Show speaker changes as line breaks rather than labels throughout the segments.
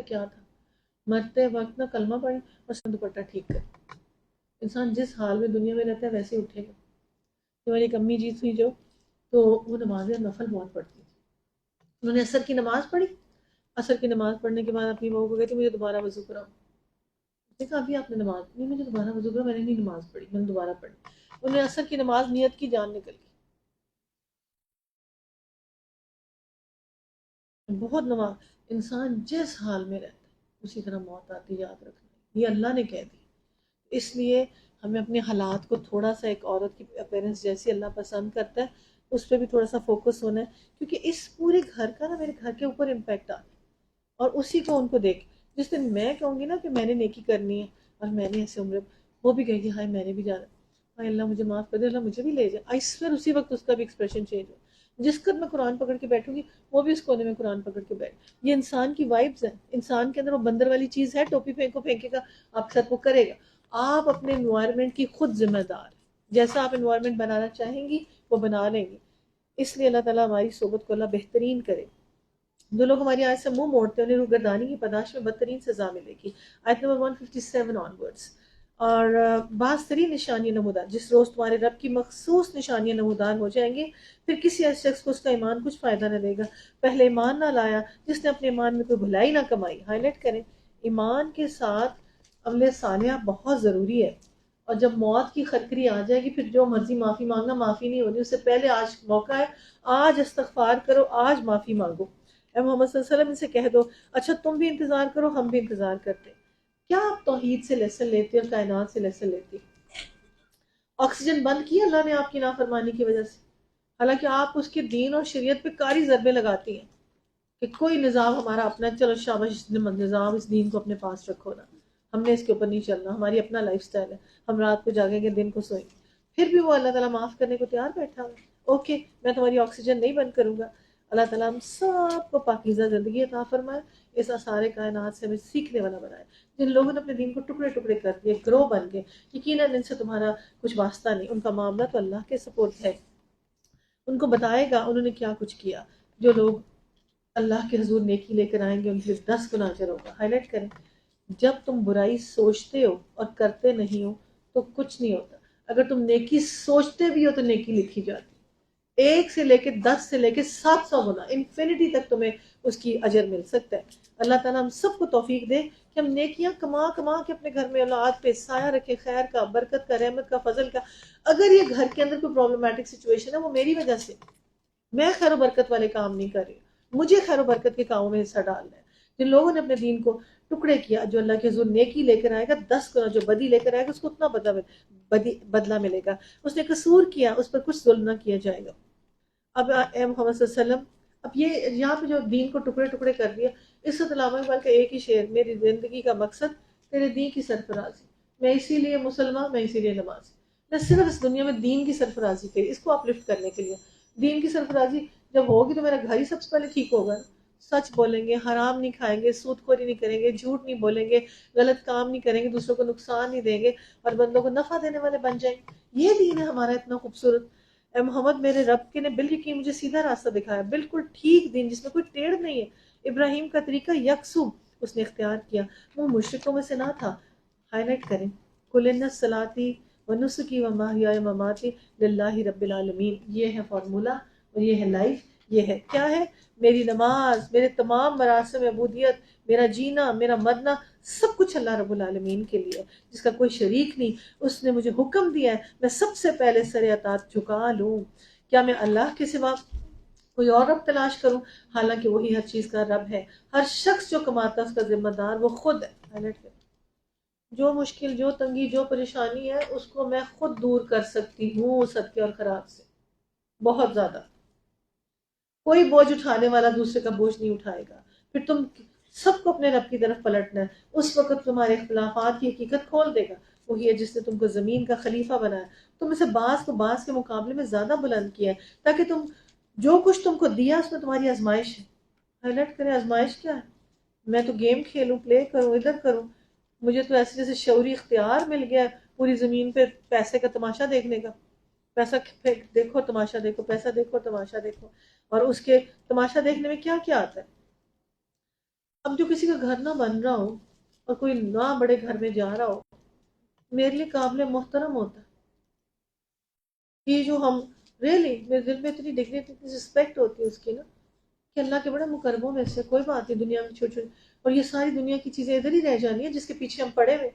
کیا تھا. مرتے وقت نہ کلمہ پڑھیں اور سر دوپٹہ ٹھیک کریں. انسان جس حال میں دنیا میں رہتا ہے ویسے ہی اٹھے گا. ہماری ایک امی جی تھی جو، تو وہ نماز نفل بہت پڑھتی تھی. انہوں نے عصر کی نماز پڑھی. عصر کی نماز پڑھنے کے بعد اپنی بہو کو کہتی مجھے دوبارہ وضو کراؤ. اس نے کہا ابھی آپ نے نماز نہیں، مجھے دوبارہ وضو کراؤ. میں نے نہیں نماز پڑھی، میں نے دوبارہ پڑھی. انہوں نے عصر کی نماز نیت کی، جان نکل گئی. بہت نماز. انسان جس حال میں رہتا ہے اسی طرح موت آتی، یاد رکھنا. یہ اللہ نے کہہ دی. اس لیے ہمیں اپنے حالات کو تھوڑا سا، ایک عورت کی اپیرنس جیسی اللہ پسند کرتا ہے اس پہ بھی تھوڑا سا فوکس ہونا ہے، کیونکہ اس پورے گھر کا نا میرے گھر کے اوپر امپیکٹ آتا ہے. اور اسی کو ان کو دیکھ، جس دن میں کہوں گی نا کہ میں نے نیکی کرنی ہے اور میں نے ایسے عمر، وہ بھی کہے گی ہائے میں نے بھی جانا، ہائے اللہ مجھے معاف کر دے، اللہ مجھے بھی لے جائے. آئی سویر اسی وقت اس کا بھی ایکسپریشن چینج ہو. جس وقت میں قرآن پکڑ کے بیٹھوں گی وہ بھی اس کونے میں قرآن پکڑ کے بیٹھ. یہ انسان کی وائبز ہیں. انسان کے اندر وہ بندر والی چیز ہے، ٹوپی پھینکو پھینکے گا آپ سر وہ کرے گا. آپ اپنے انوائرمنٹ کی خود ذمہ دار. جیسا آپ انوائرمنٹ بنانا چاہیں گی وہ بنا لیں گی. اس لیے اللہ تعالیٰ ہماری صحبت کو اللہ بہترین کرے. جو لوگ ہماری آیت سے منہ موڑتے ہیں انہیں روگردانی کی پاداش میں بدترین سزا ملے گی. آیت نمبر 157 آنورڈس. اور بعض ترین نشانیاں نمودار، جس روز تمہارے رب کی مخصوص نشانیاں نمودار ہو جائیں گی پھر کسی ایسے شخص کو اس کا ایمان کچھ فائدہ نہ دے گا پہلے ایمان نہ لایا جس نے اپنے ایمان میں کوئی بھلائی نہ کمائی. ہائی لائٹ کریں، ایمان کے ساتھ عمل صالحہ بہت ضروری ہے. اور جب موت کی خرکری آ جائے گی پھر جو مرضی معافی مانگنا معافی نہیں ہونی. اس سے پہلے آج موقع ہے، آج استغفار کرو، آج معافی مانگو. اے محمد صلی اللہ علیہ وسلم ان سے کہہ دو اچھا تم بھی انتظار کرو ہم بھی انتظار کرتے. کیا آپ توحید سے لیسن لیتے اور کائنات سے لیسن لیتی؟ آکسیجن بند کی اللہ نے آپ کی نافرمانی کی وجہ سے، حالانکہ آپ اس کے دین اور شریعت پہ کاری ضربیں لگاتی ہیں کہ کوئی نظام ہمارا اپنا، چلو شاباش نظام، اس دین کو اپنے پاس رکھو نا، ہم نے اس کے اوپر نہیں چلنا، ہماری اپنا لائف سٹائل ہے، ہم رات کو جاگیں گے دن کو سوئیں گے. پھر بھی وہ اللہ تعالیٰ معاف کرنے کو تیار بیٹھا ہوا. اوکے میں تمہاری آکسیجن نہیں بند کروں گا. اللہ تعالیٰ ہم سب کو پاکیزہ زندگی عطا فرمائے، اس سارے کائنات سے ہمیں سیکھنے والا بنائے. جن لوگوں نے اپنے دین کو ٹکڑے ٹکڑے کر دیے، گروہ بن گئے، یقیناً ان سے تمہارا کچھ واسطہ نہیں، ان کا معاملہ تو اللہ کے سپورٹ ہے. ان کو بتائے گا انہوں نے کیا کچھ کیا. جو لوگ اللہ کے حضور نیکی لے کر آئیں گے ان کے 10 گنا اجر ہوگا. ہائی لائٹ کریں، جب تم برائی سوچتے ہو اور کرتے نہیں ہو تو کچھ نہیں ہوتا. اگر تم نیکی سوچتے بھی ہو تو نیکی لکھی جاتی، 1 سے لے کے 10 سے لے کے 700 گنا، انفینٹی تک تمہیں اس کی اجر مل سکتا ہے. اللہ تعالیٰ ہم سب کو توفیق دے کہ ہم نیکیاں کما کما کے اپنے گھر میں اولاد پہ سایہ رکھے، خیر کا، برکت کا، رحمت کا، فضل کا. اگر یہ گھر کے اندر کوئی پرابلمٹک سچویشن ہے وہ میری وجہ سے، میں خیر و برکت والے کام نہیں کر رہی، مجھے خیر و برکت کے کاموں میں حصہ ڈالنا ہے. جن لوگوں نے اپنے دین کو ٹکڑے کیا، جو اللہ کے حضور نیکی لے کر آئے گا 10 گنا، جو بدی لے کر آئے گا اس کو اتنا بدلہ ملے گا. اس نے قصور کیا اس پر کچھ ظلم نہ کیا جائے گا. اب اے محمد صلی اللہ علیہ وسلم، اب یہ یہاں پہ جو دین کو ٹکڑے ٹکڑے کر دیا، اس سے علاوہ بلکہ ایک ہی شعر، میری زندگی کا مقصد تیرے دین کی سرفرازی، میں اسی لیے مسلمان، میں اسی لیے نماز. میں صرف اس دنیا میں دین کی سرفرازی کے لیے، اس کو اپلفٹ کرنے کے لیے. دین کی سرفرازی جب ہوگی تو میرا گھر ہی سب سے پہلے ٹھیک ہوگا. سچ بولیں گے، حرام نہیں کھائیں گے، سود خوری نہیں کریں گے، جھوٹ نہیں بولیں گے، غلط کام نہیں کریں گے، دوسروں کو نقصان نہیں دیں گے اور بندوں کو نفع دینے والے بن جائیں گے. یہ دین ہے ہمارا اتنا خوبصورت. اے محمد میرے رب کے نے بالکل مجھے سیدھا راستہ دکھایا، بالکل ٹھیک دین جس میں کوئی ٹیڑھ نہیں ہے. ابراہیم کا طریقہ یکسو اس نے اختیار کیا، وہ مشرکوں میں سے نہ تھا. ہائی لائٹ کریں، قل ان صلاتی و نسکی و محیای و مماتی للہ رب العالمین. یہ ہے فارمولہ اور یہ ہے لائف. یہ ہے کیا ہے؟ میری نماز، میرے تمام مراسم عبودیت، میرا جینا، میرا مرنا، سب کچھ اللہ رب العالمین کے لیے، جس کا کوئی شریک نہیں. اس نے مجھے حکم دیا ہے میں سب سے پہلے سر اطاعت جھکا لوں. کیا میں اللہ کے سوا کوئی اور رب تلاش کروں؟ حالانکہ وہی ہر چیز کا رب ہے. ہر شخص جو کماتا ہے اس کا ذمہ دار وہ خود ہے. جو مشکل، جو تنگی، جو پریشانی ہے اس کو میں خود دور کر سکتی ہوں صدقے اور خیرات سے، بہت زیادہ. کوئی بوجھ اٹھانے والا دوسرے کا بوجھ نہیں اٹھائے گا. پھر تم سب کو اپنے رب کی طرف پلٹنا ہے. اس وقت تمہارے اختلافات کی حقیقت کھول دے گا. وہی ہے جس نے تم کو زمین کا خلیفہ بنایا، تم اسے بعض کو بعض کے مقابلے میں زیادہ بلند کیا ہے تاکہ تم جو کچھ تم کو دیا اس میں تمہاری آزمائش ہے. ہائی لائٹ کریں، آزمائش کیا ہے؟ میں تو گیم کھیلوں، پلے کروں، ادھر کروں، مجھے تو ایسے جیسے شعوری اختیار مل گیا پوری زمین پہ پیسے کا تماشا دیکھنے کا. پیسہ دیکھو تماشا دیکھو، پیسہ دیکھو تماشا دیکھو. اور اس کے تماشا دیکھنے میں کیا کیا آتا ہے؟ اب جو کسی کا گھر نہ بن رہا ہو اور کوئی نہ بڑے گھر میں جا رہا ہو، میرے لیے قابل محترم ہوتا ہے. یہ جو ہم ریئلی میرے دل میں اتنی ڈگنیٹی اتنی رسپیکٹ ہوتی ہے اس کی نا، کہ اللہ کے بڑے مقربوں میں سے کوئی بات نہیں دنیا میں چھوٹی چھوٹی. اور یہ ساری دنیا کی چیزیں ادھر ہی رہ جانی ہے جس کے پیچھے ہم پڑے ہوئے.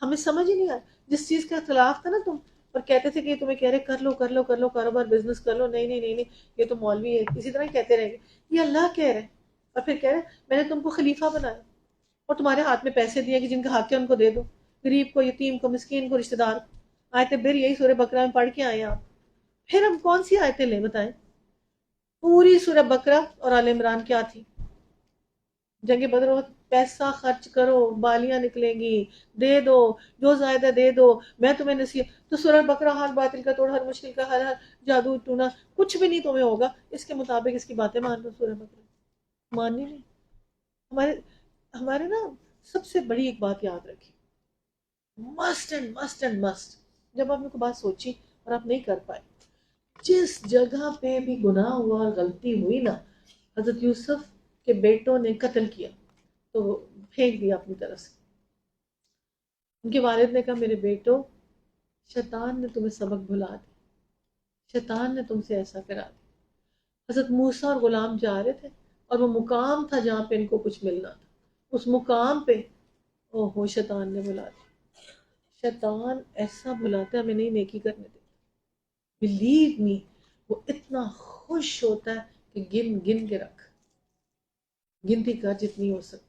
ہمیں سمجھ ہی نہیں آیا جس چیز کا اختلاف تھا نا تم، اور کہتے تھے کہ یہ تمہیں کہہ رہے کر لو کر لو کر لو کاروبار بزنس کر لو، نہیں نہیں نہیں نہیں یہ تو مولوی ہے، اسی طرح ہی کہتے رہیں گے. یہ اللہ کہہ رہے ہیں اور پھر کہہ رہے ہیں میں نے تم کو خلیفہ بنایا اور تمہارے ہاتھ میں پیسے دیے کہ جن کا حق ہے ان کو دے دو، غریب کو یتیم کو مسکین کو رشتہ دار کو. آیت بر یہی سورہ بقرہ میں پڑھ کے آئے آپ. پھر ہم کون سی آیتیں لیں بتائیں؟ پوری سورہ بقرہ اور آل عمران کیا تھی؟ جنگ بدر میں پیسہ خرچ کرو بالیاں نکلیں گی، دے دو جو زائدہ دے دو، میں تمہیں نصیحت. تو سورہ بقرہ ہر باطل کا توڑ ہر مشکل کا ہر جادو ٹونا کچھ بھی نہیں تمہیں ہوگا اس کے مطابق اس کی باتیں مان لو. سورہ بقرہ ماننی نہیں. ہمارے ہمارے نا سب سے بڑی ایک بات یاد رکھی، مسٹ. جب آپ نے کوئی بات سوچی اور آپ نہیں کر پائے، جس جگہ پہ بھی گناہ ہوا اور غلطی ہوئی نا، حضرت یوسف کے بیٹوں نے قتل کیا تو پھینک دیا اپنی طرف سے. ان کے والد نے کہا میرے بیٹو شیطان نے تمہیں سبق بھلا دی، شیطان نے تم سے ایسا کرا دیا. حضرت موسیٰ اور غلام جا رہے تھے اور وہ مقام تھا جہاں پہ ان کو کچھ ملنا تھا، اس مقام پہ او ہو شیطان نے بلا دیا. شیطان ایسا بلاتا ہے ہمیں نہیں نیکی کرنے دیتا. بلیو می وہ اتنا خوش ہوتا ہے کہ گن گن کے رکھ، گنتی کر جتنی ہو سکتی،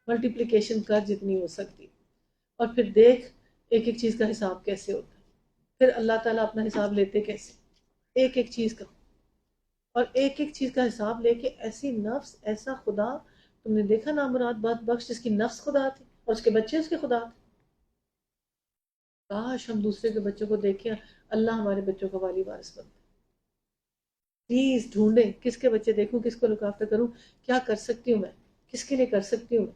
ملٹیپلیکیشن کر جتنی ہو سکتی، اور پھر دیکھ ایک ایک چیز کا حساب کیسے ہوتا ہے. پھر اللہ تعالیٰ اپنا حساب لیتے کیسے ایک ایک چیز کا، اور ایک ایک چیز کا حساب لے کے ایسی نفس ایسا خدا. تم نے دیکھا نامراد بات بخش جس کی نفس خدا تھی اور اس کے بچے اس کے خدا تھے. کاش ہم دوسرے کے بچوں کو دیکھیں اللہ ہمارے بچوں کا والی وارث بنتا. پلیز ڈھونڈیں کس کے بچے دیکھوں کس کو لوک آفٹر کروں، کیا کر سکتی ہوں میں، کس کے لیے کر سکتی ہوں میں.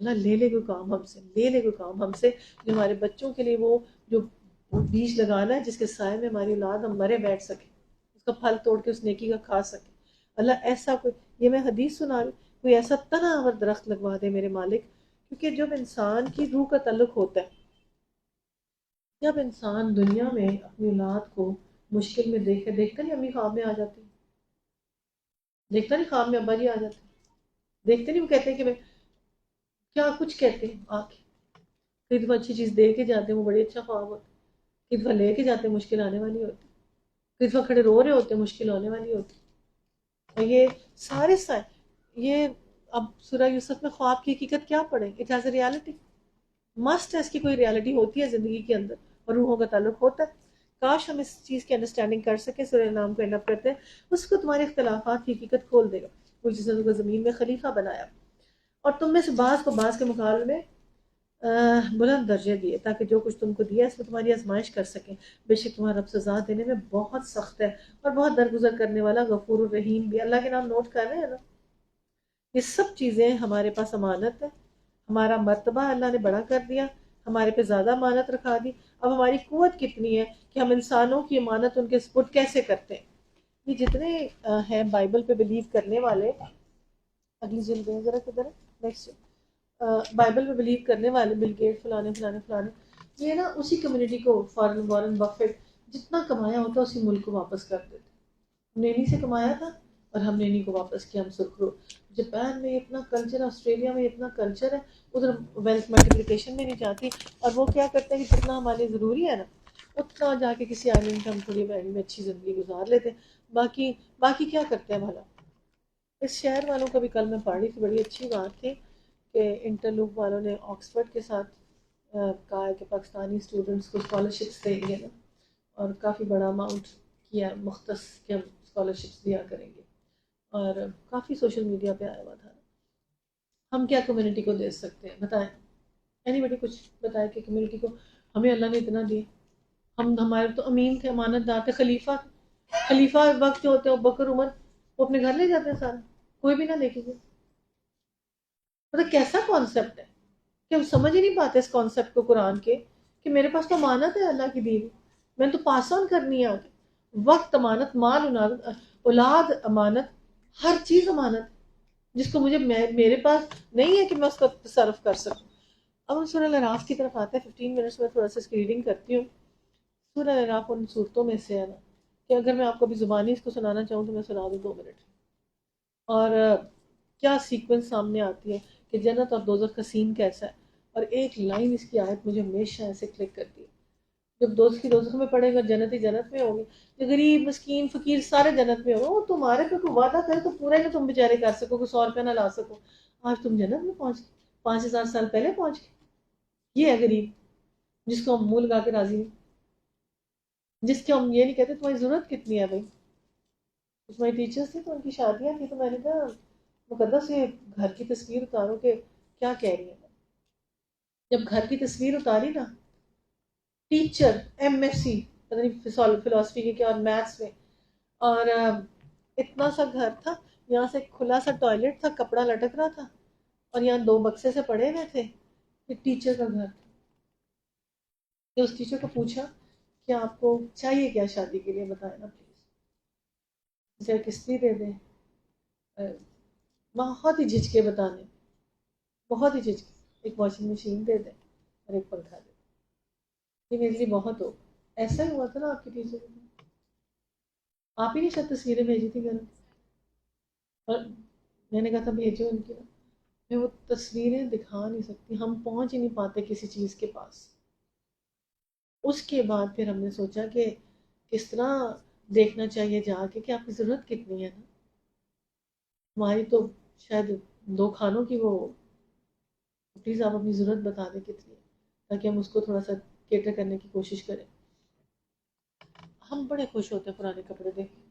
اللہ لے لے کوئی کام ہم سے، لے لے کوئی کام ہم سے جو ہمارے بچوں کے لیے وہ جو بیج لگانا ہے جس کے سائے میں ہماری اولاد ہم مرے بیٹھ سکے، اس کا پھل توڑ کے اس نیکی کا کھا سکے. اللہ ایسا کوئی، یہ میں حدیث سنا رہی، کوئی ایسا تناور درخت لگوا دے میرے مالک. کیونکہ جب انسان کی روح کا تعلق ہوتا ہے، جب انسان دنیا میں اپنی اولاد کو مشکل میں دیکھے، دیکھتا نہیں امی خواب میں آ جاتی، دیکھتا نہیں خواب میں ابا جی آ جاتے، دیکھتے نہیں وہ کہتے ہیں کہ میں کیا کچھ کہتے ہیں آ کے. کئی دفعہ اچھی چیز دے کے جاتے ہیں وہ بڑی اچھا خواب ہوتا ہے، کئی دفعہ لے کے جاتے ہیں مشکل آنے والی ہوتی، کئی دفعہ کھڑے رو رہے ہوتے ہیں مشکل ہونے والی ہوتی. اور یہ سارے یہ اب سورہ یوسف میں خواب کی حقیقت کیا پڑھے؟ It has a reality. Must ہے اس کی کوئی ریالٹی ہوتی ہے زندگی کے اندر اور روحوں کا تعلق ہوتا ہے. کاش ہم اس چیز کی انڈرسٹینڈنگ کر سکیں. سورہ نام کو اینڈ اپ کرتے ہیں، اس کو تمہارے اختلافات کی حقیقت کھول دے گا. وہ جس نے تم کو زمین میں خلیفہ بنایا اور تم میں سے بعض کو بعض کے مقابلے میں بلند درجے دیے تاکہ جو کچھ تم کو دیا اس میں تمہاری آزمائش کر سکیں. بے شک تمہارا رب سزا دینے میں بہت سخت ہے اور بہت درگزر کرنے والا غفور الرحیم بھی. اللہ کے نام نوٹ کر رہے ہیں نا. یہ سب چیزیں ہمارے پاس امانت ہے، ہمارا مرتبہ اللہ نے بڑا کر دیا، ہمارے پہ زیادہ امانت رکھا دی. اب ہماری قوت کتنی ہے کہ ہم انسانوں کی امانت ان کے سپرد کیسے کرتے ہیں. یہ جتنے ہیں بائبل پہ بلیو کرنے والے، اگلی جلد ہے ذرا کدھر ہے نیکسٹ، بائبل پہ بلیو کرنے والے بل گیٹ فلانے فلانے فلانے، یہ نا اسی کمیونٹی کو وارن بفیٹ جتنا کمایا ہوتا اسی ملک کو واپس کر دیتے. نینی سے کمایا تھا اور ہم نینی کو واپس کیا. ہم سرخرو جاپان میں اتنا کلچر ہے، آسٹریلیا میں اتنا کلچر ہے، ادھر ویلتھ ملٹیپلیکیشن میں نہیں جاتی. اور وہ کیا کرتے ہیں کہ جتنا ہمارے لیے ضروری ہے نا اتنا جا کے کسی آئلینڈ پہ ہم تھوڑی ویلی میں اچھی زندگی گزار لیتے ہیں. باقی کیا کرتے ہیں بھلا. اس شہر والوں کا بھی کل میں پڑھ رہی تھی، بڑی اچھی بات تھی کہ انٹرلوپ والوں نے آکسفورڈ کے ساتھ کہا ہے کہ پاکستانی اسٹوڈنٹس کو اسکالرشپس دیں گے نا، اور کافی بڑا اماؤنٹ کیا مختص کہ ہم اسکالرشپس دیا کریں گے. اور کافی سوشل میڈیا پہ آیا ہوا تھا. ہم کیا کمیونٹی کو دے سکتے ہیں بتائیں؟ اینی بڑی کچھ بتائے کہ کمیونٹی کو ہمیں اللہ نے اتنا دیا. ہمارے تو امین تھے، امانت دار تھے، خلیفہ وقت جو ہوتے ہیں بکر عمر وہ اپنے گھر لے جاتے ہیں سارا، کوئی بھی نہ دیکھے گا. مطلب کیسا کانسیپٹ ہے کہ ہم سمجھ ہی نہیں پاتے اس کانسیپٹ کو قرآن کے، کہ میرے پاس تو امانت ہے اللہ کی دی ہوئی، میں نے تو پاس آن کرنی ہے آگے. وقت امانت، مال امانت، اولاد امانت، ہر چیز امانت. جس کو مجھے میرے پاس نہیں ہے کہ میں اس کا تصرف کر سکوں. اب ہم سورہ الاعراف کی طرف آتے ہیں. 15 منٹس میں تھوڑا سا اس کی ریڈنگ کرتی ہوں. سورہ الاعراف ان صورتوں میں سے ہے نا کہ اگر میں آپ کو بھی زبانی اس کو سنانا چاہوں تو میں سنا دوں 2 منٹ. اور کیا سیکوینس سامنے آتی ہے کہ جنت اور دوزخ کا سین کیسا ہے. اور ایک لائن اس کی آیت مجھے ہمیشہ ایسے کلک کرتی ہے. جب دوزخ میں پڑے گا جنتی جنت میں ہوگی, جو غریب مسکین فقیر سارے جنت میں ہو, وہ تمہارے پہ کوئی وعدہ کرے تو پورا ہی تم بیچارے کر سکو کہ 100 روپے نہ لا سکو. آج تم جنت میں پہنچ گئے, 5000 سال پہلے پہنچ گئے. یہ ہے غریب جس کو ہم منہ لگا کے راضی ہیں, جس کے ہم یہ نہیں کہتے تمہاری ضرورت کتنی ہے بھائی. تمہاری ٹیچرس تھی تو ان کی شادیاں تھیں تو میں نے کہا مقدس یہ گھر کی تصویر اتارو کہ کیا کہہ رہی ہیں. جب گھر کی تصویر اتاری نا, teacher M S C philosophy کے کیا اور میتھس میں, اور اتنا سا گھر تھا, یہاں سے کھلا سا ٹوائلٹ تھا, کپڑا لٹک رہا تھا, اور یہاں 2 بکسے سے پڑے ہوئے تھے. یہ ٹیچر کا گھر تھا. کہ اس ٹیچر کو پوچھا کہ آپ کو چاہیے کیا شادی کے لیے, بتائیں نا پلیز. اسے کستری دے دیں, بہت ہی جھجکے بتانے, بہت ہی جھجکے. ایک واشنگ مشین دے دیں اور ایک پنکھا دے دیں, یہ میرے لیے بہت ہو. ایسا ہی ہوا تھا نا آپ کی ٹیچر کو, آپ ہی نے شاید تصویریں بھیجی تھی گھر, اور میں نے کہا تھا بھیجو ان کی. میں وہ تصویریں دکھا نہیں سکتی, ہم پہنچ ہی نہیں پاتے کسی چیز کے پاس. اس کے بعد پھر ہم نے سوچا کہ کس طرح دیکھنا چاہیے جا کے کہ آپ کی ضرورت کتنی ہے نا. ہماری تو شاید 2 کھانوں کی وہ, پلیز آپ اپنی ضرورت بتا دیں کتنی ہے تاکہ ہم اس کو تھوڑا سا کیٹر کرنے کی کوشش کریں. ہم بڑے خوش ہوتے ہیں پرانے کپڑے دیکھ کے,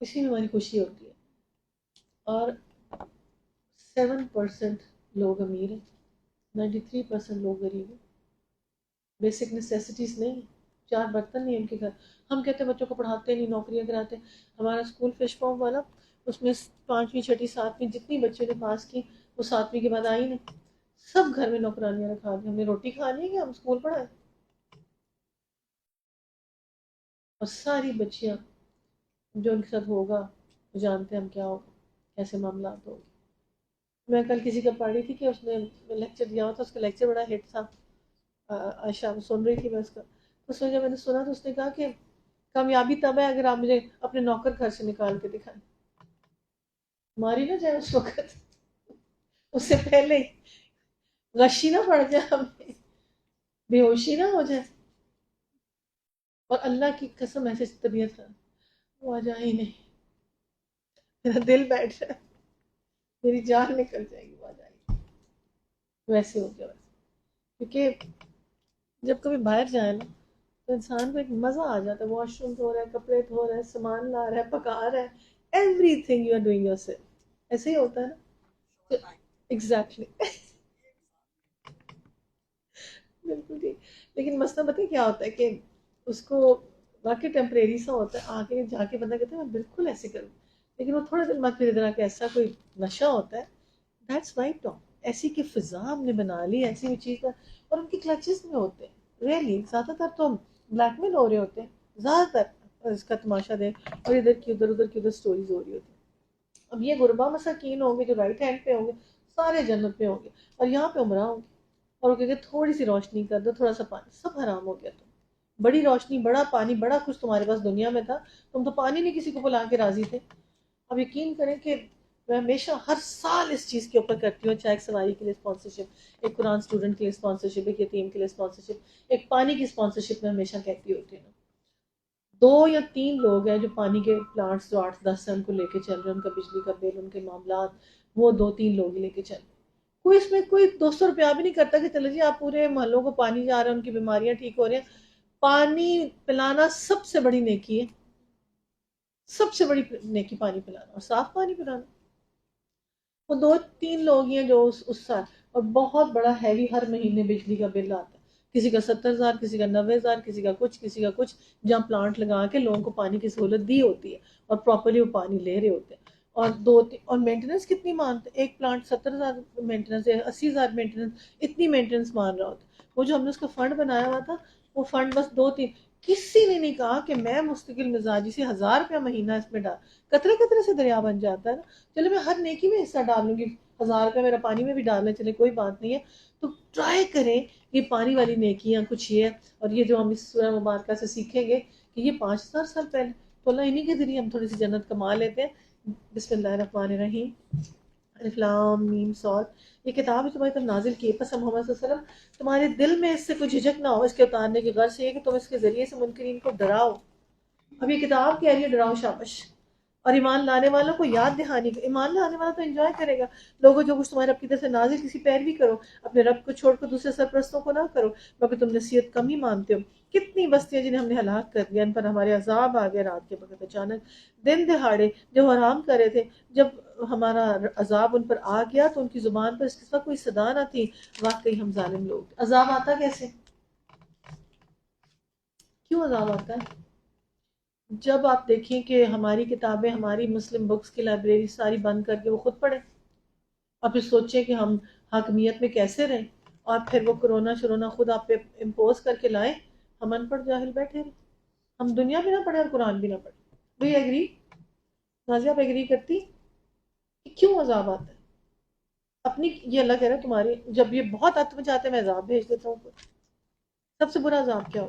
اسی میں ہماری خوشی ہوتی ہے. اور 7% لوگ امیر ہیں, 93% لوگ غریب ہیں. بیسک نیسیسٹیز نہیں, 4 برتن نہیں ان کے گھر. ہم کہتے ہیں بچوں کو پڑھاتے نہیں, نوکریاں کراتے. ہمارا اسکول فش پامپ والا, اس میں 5ویں 6ٹھی 7ویں جتنی بچے نے پاس کی وہ 7ویں کے بعد آئی نہیں. سب گھر میں نوکرانیاں رکھا دی. ہم نے روٹی کھانی ہے کہ ہم اسکول پڑھائیں. اور ساری بچیاں جو ان کے ساتھ ہوگا وہ جانتے ہیں ہم کیا ہوگا, کیسے معاملات ہوگے. میں کل کسی کا پڑھ رہی تھی کہ اس نے لیکچر دیا ہوا تھا, اس کا لیکچر بڑا ہٹ تھا. عائشہ سن رہی تھی میں اس کا. اس میں جب میں نے سنا تو اس نے کہا کہ کامیابی تب ہے اگر آپ مجھے اپنے نوکر گھر سے نکال کے دکھائیں. ماری نہ جائے اس وقت, اس سے پہلے غشی نہ پڑ جائے, ہمیں بے ہوشی نہ ہو جائے. اور اللہ کی قسم ایسے طبیعت ہے وہ آ جائے ہی نہیں, میرا دل بیٹھ رہا ہے, میری جان نکل جائے گی وہ آ جائے گی. ویسے ہو گیا ویسے. کیونکہ جب کبھی باہر جائے نا تو انسان کو ایک مزہ آ جاتا ہے. واش روم دھو رہا ہے, کپڑے دھو رہا ہے, سامان لا رہا ہے, پکا رہا ہے, everything you are doing yourself. ایسے ہی ہوتا ہے نا. ایگزیکٹلی. بالکل ٹھیک. لیکن مسئلہ پتہ کیا ہوتا ہے کہ اس کو واقعی ٹیمپریری سا ہوتا ہے, آگے جا کے بندہ کہتا ہے میں بالکل ایسے کروں, لیکن وہ تھوڑے دن بعد پھر ادھر کے ایسا کوئی نشہ ہوتا ہے. That's right talk. ایسی کی فضا ہم نے بنا لی ایسی بھی چیز, اور ان کی کلچز میں ہوتے ہیں. ریئلی زیادہ تر تو بلیک میل ہو رہے ہوتے ہیں زیادہ تر, اس کا تماشا دیں اور ادھر کی ادھر سٹوریز ہو رہی ہوتی ہیں. اب یہ غربا مساکین ہوں گے جو رائٹ ہینڈ پہ ہوں گے, سارے جنت پہ ہوں گے, اور یہاں پہ عمرہ ہوں گے. اور وہ کہتے تھوڑی سی روشنی کر دو, تھوڑا سا پانی, سب حرام ہو گیا. بڑی روشنی, بڑا پانی, بڑا کچھ تمہارے پاس دنیا میں تھا, تم تو پانی نہیں کسی کو بلا کے راضی تھے. اب یقین کریں کہ میں ہمیشہ ہر سال اس چیز کے اوپر کرتی ہوں, چاہے ایک سواری کے لیے اسپانسرشپ, ایک قرآن اسٹوڈنٹ کے لیے اسپانسرشپ, ایک یتیم کے لیے اسپانسرشپ, ایک پانی کی اسپانسرشپ میں ہمیشہ کہتی ہوتی ہوں. 2 یا 3 لوگ ہیں جو پانی کے پلانٹس جو 8-10 ہیں ان کو لے کے چل رہے ہیں, ان کا بجلی کا بل, ان کے معاملات, وہ 2-3 لوگ ہی لے کے چل رہے ہیں. کوئی اس میں کوئی 200 روپیہ بھی نہیں کرتا کہ چلو جی آپ پورے محلوں کو پانی جا رہے ہیں, ان کی بیماریاں ٹھیک ہو رہی ہیں. پانی پلانا سب سے بڑی نیکی ہے, سب سے بڑی نیکی پانی پلانا, اور صاف پانی پلانا. وہ 2-3 لوگ ہیں جو اس سال, اور بہت بڑا ہیوی ہر مہینے بجلی کا بل آتا ہے. کسی کا 70,000, کسی کا 90,000, کسی کا کچھ, جہاں پلانٹ لگا کے لوگوں کو پانی کی سہولت دی ہوتی ہے اور پراپرلی وہ پانی لے رہے ہوتے ہیں. اور مینٹیننس کتنی مانتے, ایک پلانٹ 70,000 مینٹیننس, 80,000 مینٹیننس, اتنی مینٹیننس مان رہا ہوتا ہے. وہ جو ہم نے اس کا فنڈ بنایا ہوا تھا, وہ فنڈ بس 2-3 کسی نے نہیں کہا کہ میں مستقل مزاجی سے 1000 روپیہ مہینہ اس میں ڈال، قطرے قطرے سے دریا بن جاتا ہے نا. چلو میں ہر نیکی میں حصہ ڈال لوں گی، 1000 روپیہ میرا پانی میں بھی ڈالنا چلے کوئی بات نہیں ہے. تو ٹرائی کریں یہ پانی والی نیکیاں کچھ یہ ہے. اور یہ جو ہم اس سورہ مبارکہ سے سیکھیں گے کہ یہ 5000 سال پہلے، تو اللہ انہی کے ذریعے ہم تھوڑی سی جنت کما لیتے ہیں. بسم اللہ الرحمن الرحیم. الف لام میم صاد. یہ کتاب ہے تمہاری طرف نازل کی ہے، پس ہم محمد صلی اللہ علیہ وسلم تمہارے دل میں اس سے کوئی جھجک نہ ہو اس کے اتارنے کی غرض یہ ہے کہ تم اس کے ذریعے سے منکرین کو ڈراؤ. اب یہ کتاب کہہ رہی ہے ڈراؤ شابش. اور ایمان لانے والوں کو یاد دہانی. ایمان لانے والا تو انجوائے کرے گا. لوگوں جو کچھ تمہارے رب کی طرف سے نازل کسی پیروی کرو، اپنے رب کو چھوڑ کر دوسرے سرپرستوں کو نہ کرو، مگر تم نصیحت کم ہی مانتے ہو. کتنی بستیاں جنہیں ہم نے ہلاک کر دیا، ان پر ہمارے عذاب آ گئے رات کے وقت اچانک دن دہاڑے جو حرام کرے تھے. جب ہمارا عذاب ان پر آ گیا تو ان کی زبان پر اس کے ساتھ کوئی صدا نہ تھی. واقعی ہم ظالم لوگ. عذاب آتا کیسے؟ کیوں عذاب آتا ہے؟ جب آپ دیکھیں کہ ہماری کتابیں، ہماری مسلم بکس کی لائبریری ساری بند کر کے وہ خود پڑھیں، اور پھر سوچیں کہ ہم حاکمیت میں کیسے رہیں، اور پھر وہ کرونا شرونا خود آپ پہ امپوز کر کے لائیں، ہم ان پڑھ جاہل بیٹھے رہیں، ہم دنیا بھی نہ پڑھیں اور قرآن بھی نہ پڑھیں. Do you agree? نازیہ آپ ایگری کرتی کہ کیوں عذاب آتا ہے؟ اپنی یہ اللہ کہہ رہا ہے تمہاری جب یہ بہت عت میں جاتے میں عذاب بھیج دیتا ہوں. سب سے برا عذاب کیا ہو؟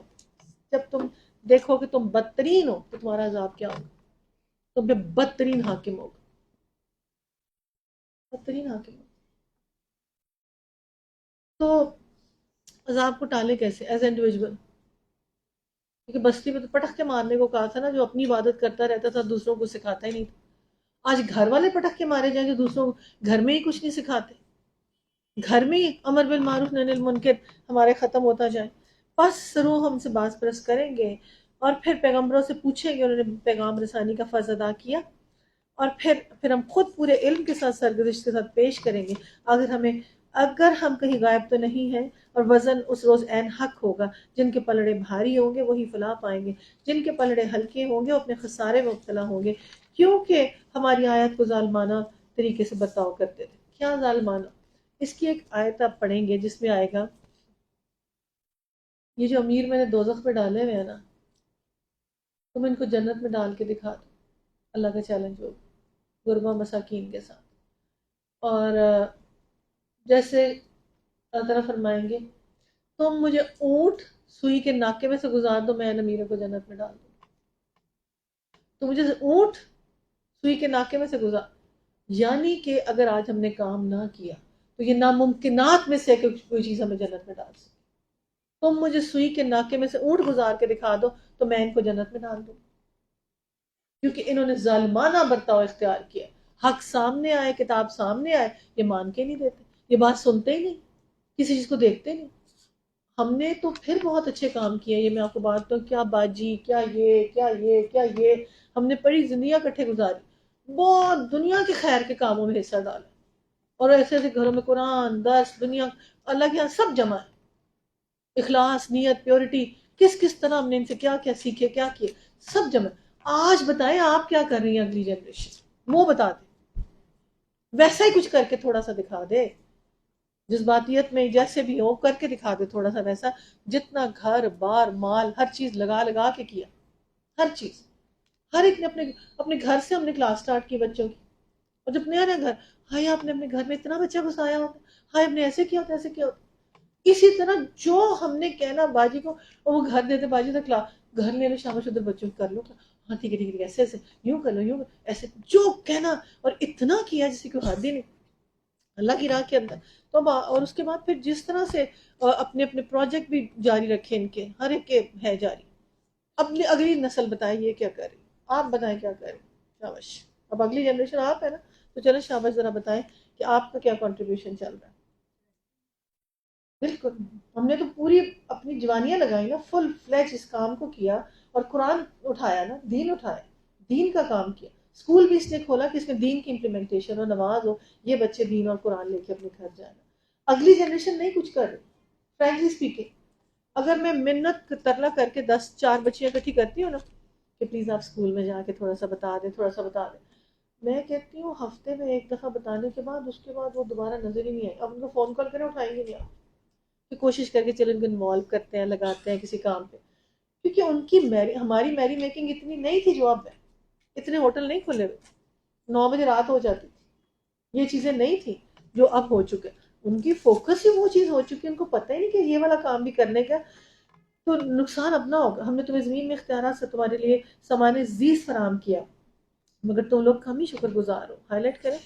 جب تم دیکھو کہ تم بدترین ہو تو تمہارا عذاب کیا ہوگا؟ تم پہ بدترین حاکم ہوگا. بدترین حاکم ہوگا. تو عذاب کو ٹالے کیسے ایز اے انڈیویجول؟ کیونکہ بستی میں تو پٹخ کے مارنے کو کہا تھا نا، جو اپنی عبادت کرتا رہتا تھا دوسروں کو سکھاتا ہی نہیں تھا. آج گھر والے پٹخ کے مارے جائیں جو دوسروں کو گھر میں ہی کچھ نہیں سکھاتے، گھر میں ہی امر بالمعروف نہی عن المنکر ہمارے ختم ہوتا جائے. بس روح ہم سے باز پرس کریں گے اور پھر پیغمبروں سے پوچھیں گے انہوں نے پیغام رسانی کا فرض ادا کیا، اور پھر ہم خود پورے علم کے ساتھ سرگزشت کے ساتھ پیش کریں گے. اگر ہم کہیں غائب تو نہیں ہیں. اور وزن اس روز عین حق ہوگا. جن کے پلڑے بھاری ہوں گے وہی فلاح پائیں گے، جن کے پلڑے ہلکے ہوں گے وہ اپنے خسارے میں مبتلا ہوں گے، کیونکہ ہماری آیت کو ظالمانہ طریقے سے برتاؤ کرتے تھے. کیا ظالمانہ؟ اس کی ایک آیت آپ پڑھیں گے جس میں آئے گا یہ جو امیر میں نے دوزخ میں ڈالے ہوئے ہیں نا، تم ان کو جنت میں ڈال کے دکھا دو. اللہ کا چیلنج ہوگا غربا مساکین کے ساتھ. اور جیسے اللہ تعالیٰ فرمائیں گے تم مجھے اونٹ سوئی کے ناکے میں سے گزار دو، میں ان امیروں کو جنت میں ڈال دوں. تو مجھے اونٹ سوئی کے ناکے میں سے گزار، یعنی کہ اگر آج ہم نے کام نہ کیا تو یہ ناممکنات میں سے کہ کوئی چیز ہمیں جنت میں ڈال سکے. تم مجھے سوئی کے ناکے میں سے اونٹ گزار کے دکھا دو تو میں ان کو جنت میں ڈال دوں. کیونکہ انہوں نے ظالمانہ برتاؤ اختیار کیا. حق سامنے آئے، کتاب سامنے آئے، یہ مان کے نہیں دیتے، یہ بات سنتے ہی نہیں، کسی چیز کو دیکھتے نہیں. ہم نے تو پھر بہت اچھے کام کیے. یہ میں آپ کو بات بتاؤں، کیا باجی، کیا یہ، کیا یہ، کیا یہ، ہم نے پڑی زندگیاں اکٹھے گزاری، بہت دنیا کے خیر کے کاموں میں حصہ ڈالا، اور ایسے ایسے گھروں میں قرآن درس دنیا اللہ کے یہاں سب جمع ہے. اخلاص، نیت، پیورٹی، کس کس طرح ہم نے ان سے کیا کیا سیکھے، کیا کیے، سب جمع. آج بتائیں آپ کیا کر رہی ہیں اگلی جنریشن، وہ بتا دیں، ویسا ہی کچھ کر کے تھوڑا سا دکھا دے، جذباتیت میں جیسے بھی ہو کر کے دکھا دے تھوڑا سا ویسا. جتنا گھر بار مال ہر چیز لگا لگا کے کیا، ہر چیز، ہر ایک نے اپنے اپنے گھر سے ہم نے کلاس سٹارٹ کی بچوں کی. اور جب نیا نیا گھر، ہائے آپ نے اپنے گھر میں اتنا بچہ گھسایا ہوتا، ہائے آپ نے ایسے کیا ہوتا، ایسے کیا ہوتا. اسی طرح جو ہم نے کہنا باجی کو، اور وہ گھر دیتے باجی تک گھر لے لو شاباش ادھر بچوں کو کر لو، ہاں ٹھیک ہے ٹھیک ہے ایسے ایسے یوں کر لو یوں ایسے، جو کہنا، اور اتنا کیا جیسے کوئی حد ہی نہیں اللہ کی راہ کے اندر. تو اور اس کے بعد پھر جس طرح سے اپنے اپنے پروجیکٹ بھی جاری رکھے ان کے، ہر ایک کے ہے جاری. اپنی اگلی نسل بتائیں یہ کیا کر رہی، آپ بتائیں کیا کر رہی. شاباش. اب اگلی جنریشن آپ ہے نا، تو چلو شاباش ذرا بتائیں کہ آپ کا کیا کنٹریبیوشن چل رہا ہے. بالکل ہم نے تو پوری اپنی جوانیاں لگائی نا، فل فلیج اس کام کو کیا، اور قرآن اٹھایا نا، دین اٹھایا، دین کا کام کیا. اسکول بھی اس نے کھولا کہ اس میں دین کی امپلیمنٹیشن ہو، نماز ہو، یہ بچے دین اور قرآن لے کے اپنے گھر جانا. اگلی جنریشن نہیں کچھ کر رہی. فرینکلی اسپیکنگ، اگر میں منت ترلا کر کے 10 4 بچیاں اکٹھی کرتی ہوں نا کہ پلیز آپ اسکول میں جا کے تھوڑا سا بتا دیں، تھوڑا سا بتا دیں، میں کہتی ہوں ہفتے میں ایک دفعہ بتانے کے بعد اس کے بعد وہ دوبارہ نظر ہی نہیں آئے. اب ان کو فون کال کریں اٹھائیں گے نہیں آپ. کہ کوشش کر کے چلو ان کو انوالو کرتے ہیں، لگاتے ہیں کسی کام پہ. کیونکہ ان کی ہماری میری میکنگ اتنی نہیں تھی جو اب ہے. اتنے ہوٹل نہیں کھلے ہوئے، 9 بجے رات ہو جاتی تھی، یہ چیزیں نہیں تھی جو اب ہو چکے. ان کی فوکس ہی وہ چیز ہو چکی، ان کو پتہ ہی نہیں کہ یہ والا کام بھی کرنے کا تو نقصان اپنا ہوگا. ہم نے تمہیں زمین میں اختیارات سے تمہارے لیے سامان زیز فراہم کیا، مگر تم لوگ کم ہی شکر گزار ہو. ہائی لائٹ کریں،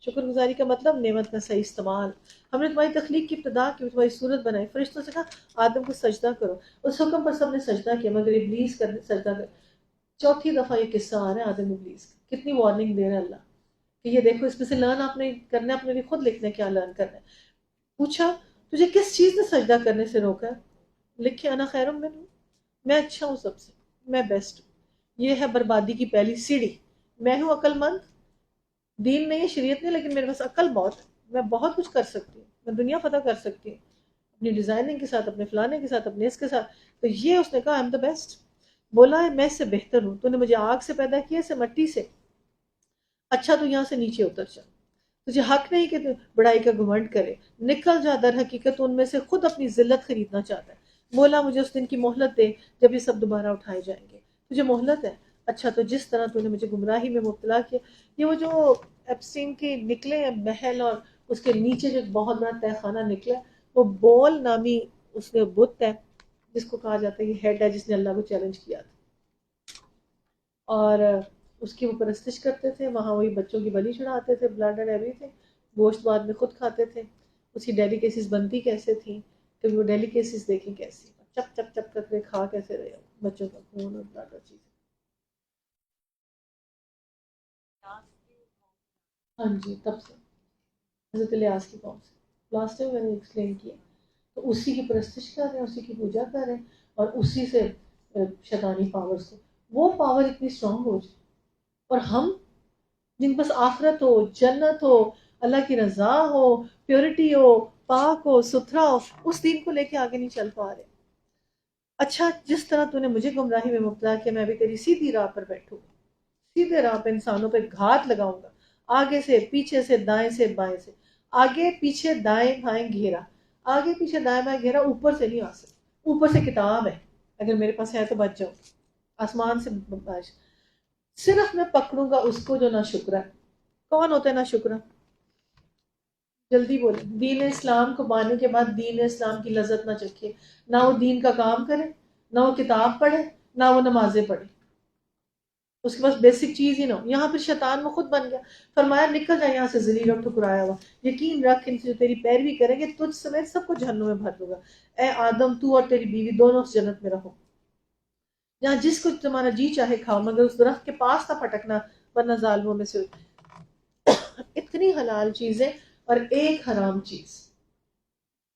شکر گزاری کا مطلب نعمت کا صحیح استعمال. ہم نے تمہاری تخلیق کی ابتدا کی، تمہاری صورت بنائی. فرشتوں سے کہا آدم کو سجدہ کرو، اس حکم پر سب نے سجدہ کیا مگر ابلیس سجدہ کر. چوتھی دفعہ یہ قصہ آ رہا ہے آدم ابلیس کا. کتنی وارننگ دے رہا ہے اللہ کہ یہ دیکھو اس میں سے لرن آپ نے کرنا ہے، اپنے لیے خود لکھنا ہے کیا لرن کرنا ہے. پوچھا تجھے کس چیز نے سجدہ کرنے سے روکا ہے؟ لکھے انا خیر من، میں اچھا ہوں سب سے، میں بیسٹ ہوں. یہ ہے بربادی کی پہلی سیڑھی. میں ہوں عقل مند، دین نہیں ہے، شریعت نہیں، لیکن میرے پاس عقل بہت ہے، میں بہت کچھ کر سکتی ہوں، میں دنیا فتح کر سکتی ہوں اپنی ڈیزائننگ کے ساتھ، اپنے فلانے کے ساتھ، اپنے اس کے ساتھ. تو یہ اس نے کہا آئی ایم دا بیسٹ. بولا ہے میں اس سے بہتر ہوں، تو نے مجھے آگ سے پیدا کیا سے مٹی سے. اچھا تو یہاں سے نیچے اتر جا، تجھے حق نہیں کہ تو بڑائی کا گھمنڈ کرے. نکل جا، در حقیقت ان میں سے خود اپنی ذلت خریدنا چاہتا ہے. بولا مجھے اس دن کی مہلت دے جب یہ سب دوبارہ اٹھائے جائیں گے. تجھے مہلت ہے؟ اچھا تو جس طرح تو نے مجھے گمراہی میں مبتلا کیا. یہ وہ جو ایپسٹین کے نکلے ہیں محل، اور اس کے نیچے جو ایک بہت بڑا تہ خانہ نکلا، وہ بول نامی اس میں بت ہے جس کو کہا جاتا ہے یہ ہیڈ ہے جس نے اللہ کو چیلنج کیا تھا، اور اس کی وہ پرستش کرتے تھے. وہاں وہی بچوں کی بلی چڑھاتے تھے، بلڈ اینڈ ایوری تھے. گوشت بعد میں خود کھاتے تھے. اس کی ڈیلیکیسیز بنتی کیسے تھیں کہ وہ ڈیلیکیسیز دیکھیں کیسی چپ چپ چپ کر کے کھا کیسے رہے ہو بچوں کا خون اور بلڈ اور چیزیں. ہاں جی، تب سے حضرت الیاس کی قوم سے لاسٹ ٹائم میں نے ایکسپلین کیا. تو اسی کی پرستش کر رہے ہیں، اسی کی پوجا کر رہے ہیں، اور اسی سے شیطانی پاور سے وہ پاور اتنی اسٹرانگ ہو جائے. اور ہم جن کے پاس آخرت ہو، جنت ہو، اللہ کی رضا ہو، پیورٹی ہو، پاک ہو، ستھرا ہو، اس دین کو لے کے آگے نہیں چل پا رہے. اچھا جس طرح تو نے مجھے گمراہی میں مبتلا کیا، میں بھی تیری سیدھی راہ پر بیٹھوں گا. سیدھے راہ پہ انسانوں پہ گھات لگاؤں گا، آگے سے پیچھے سے دائیں سے بائیں سے. آگے پیچھے دائیں بائیں گھیرا، آگے پیچھے دائیں بائیں گھیرا، اوپر سے نہیں آ سکتا. اوپر سے کتاب ہے، اگر میرے پاس ہے تو بچ جاؤ. آسمان سے بارش. صرف میں پکڑوں گا اس کو جو نہ شکر ہے. کون ہوتا ہے نہ شکر؟ جلدی بولے. دین اسلام کو پانے کے بعد دین اسلام کی لذت نہ چکھے، نہ وہ دین کا کام کرے، نہ وہ کتاب پڑھے، نہ وہ نمازیں پڑھے، اس کے پاس بیسک چیز ہی نہ ہو. یہاں پہ شیطان وہ خود بن گیا. فرمایا نکل جائے یہاں سے ذلیل اور ٹھکرایا ہوا، یقین رکھ ان سے جو تیری پیروی کریں گے تجھ سمیت سب کو جہنم میں بھر دوں گا. اے آدم تو اور تیری بیوی دونوں اس جنت میں رہو، یہاں جس کو تمہارا جی چاہے کھاؤ، مگر اس درخت کے پاس نہ پھٹکنا ورنہ ظالموں میں سے ہو. اتنی حلال چیزیں اور ایک حرام چیز،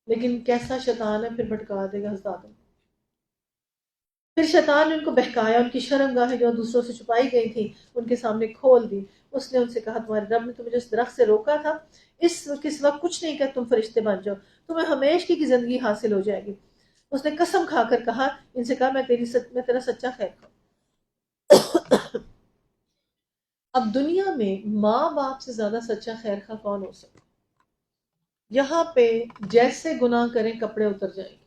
لیکن کیسا شیطان ہے، پھر بھٹکا دے گا حضرات. پھر شیطان نے ان کو بہکایا، ان کی شرم گاہیں جو دوسروں سے چھپائی گئی تھی ان کے سامنے کھول دی. اس نے ان سے کہا تمہارے رب نے تمہیں جس درخت سے روکا تھا کس وقت کچھ نہیں کہ تم فرشتے بن جاؤ، تمہیں ہمیشہ کی زندگی حاصل ہو جائے گی. اس نے قسم کھا کر کہا ان سے کہا میں تیرا سچا خیر خواہ. اب دنیا میں ماں باپ سے زیادہ سچا خیر خواہ کون ہو سکتا؟ یہاں پہ جیسے گناہ کریں کپڑے اتر جائیں گے.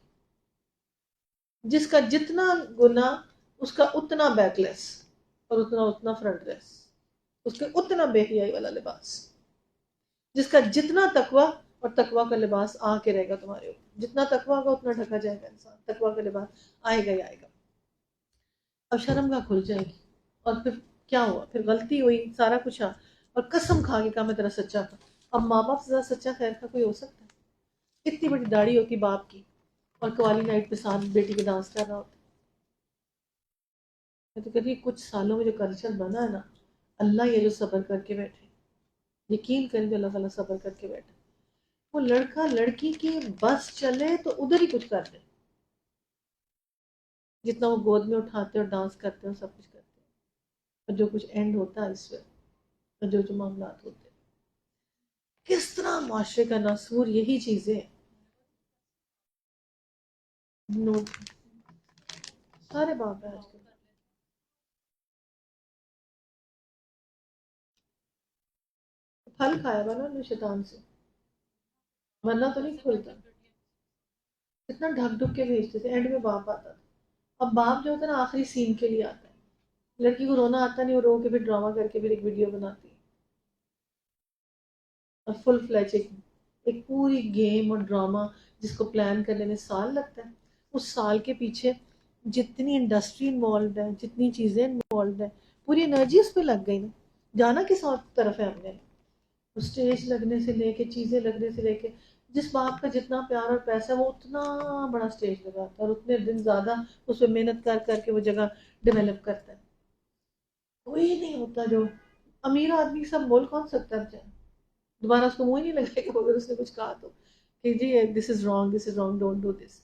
جس کا جتنا گناہ اس کا اتنا بیک لیس، اور اتنا فرنٹ لیس، اس کے اتنا بے حیائی والا لباس. جس کا جتنا تقوی، اور تقوی کا لباس آ کے رہے گا تمہارے اوپر، جتنا تقوی ہوگا اتنا ڈھکا جائے گا انسان، تقوی کا لباس آئے گا ہی آئے گا. اب شرم گاہ کھل جائے گی. اور پھر کیا ہوا؟ پھر غلطی ہوئی، سارا کچھ اور قسم کھا کے کہا میں تیرا سچا تھا. اب ماں باپ سے زیادہ سچا خیر کا کوئی ہو سکتا ہے؟ اتنی بڑی داڑھی ہوتی باپ کی، اور قوالی نائٹ پہ ساتھ بیٹی کے ڈانس کر رہا ہوتا. میں تو کہتی کچھ سالوں میں جو کلچر بنا ہے نا، اللہ یہ جو صبر کر کے بیٹھے، یقین کریں جو اللہ تعالیٰ صبر کر کے بیٹھے. وہ لڑکا لڑکی کی بس چلے تو ادھر ہی کچھ کر دے، جتنا وہ گود میں اٹھاتے اور ڈانس کرتے اور سب کچھ کرتے، اور جو کچھ اینڈ ہوتا ہے اس وقت، اور جو معاملات ہوتے ہیں. کس طرح معاشرے کا ناسور یہی چیزیں نوٹ. سارے باپ ہیں آج کل. پھل کھایا ہوا نا انہوں نے شیطان سے، ورنہ تو نہیں کھلتا. اتنا ڈھک ڈھک کے بھیجتے تھے، اینڈ میں باپ آتا تھا. اب باپ جو ہوتا ہے نا آخری سین کے لیے آتا ہے، لڑکی کو رونا آتا نہیں، وہ رو کے پھر ڈرامہ کر کے پھر ایک ویڈیو بناتی ہے، اور فل فلیج ایک پوری گیم اور ڈرامہ جس کو پلان کرنے میں سال لگتا ہے، اس سال کے پیچھے جتنی انڈسٹری انوالوڈ ہے، جتنی چیزیں انوالوڈ ہیں، پوری انرجی اس پہ لگ گئی نا. جانا کس اور طرف ہے ہم نے؟ اسٹیج لگنے سے لے کے چیزیں لگنے سے لے کے، جس باپ کا جتنا پیار اور پیسہ ہے وہ اتنا بڑا اسٹیج لگاتا ہے اور اتنے دن زیادہ اس پہ محنت کر کر کے وہ جگہ ڈیولپ کرتا ہے. کوئی نہیں ہوتا جو امیر آدمی سب بول کون سکتا ہے بچارا؟ دوبارہ اس کو منہ ہی نہیں لگے گا اگر اس نے کچھ کہا تو کہ جی this is wrong, this is wrong, don't do this.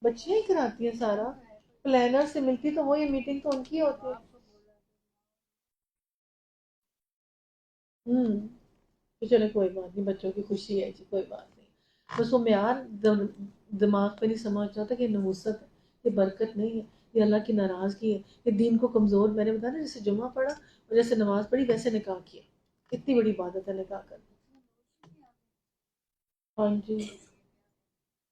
بچیاں ہی کراتی ہیں سارا، پلانر سے ملتی تو وہ، یہ میٹنگ تو ان کی ہوتی ہے. ہوں. تو چلے کوئی بات نہیں، بچوں کی خوشی ہے جی، کوئی بات نہیں. بس وہ معیار دماغ پہ نہیں سمجھ جاتا کہ یہ نحوست ہے، یہ برکت نہیں ہے، یہ اللہ کی ناراضگی ہے، یہ دین کو کمزور. میں نے بتایا نا، جیسے جمعہ پڑھا اور جیسے نماز پڑھی ویسے نکاح کیا. اتنی بڑی عبادت ہے نکاح کرنا. ہاں جی.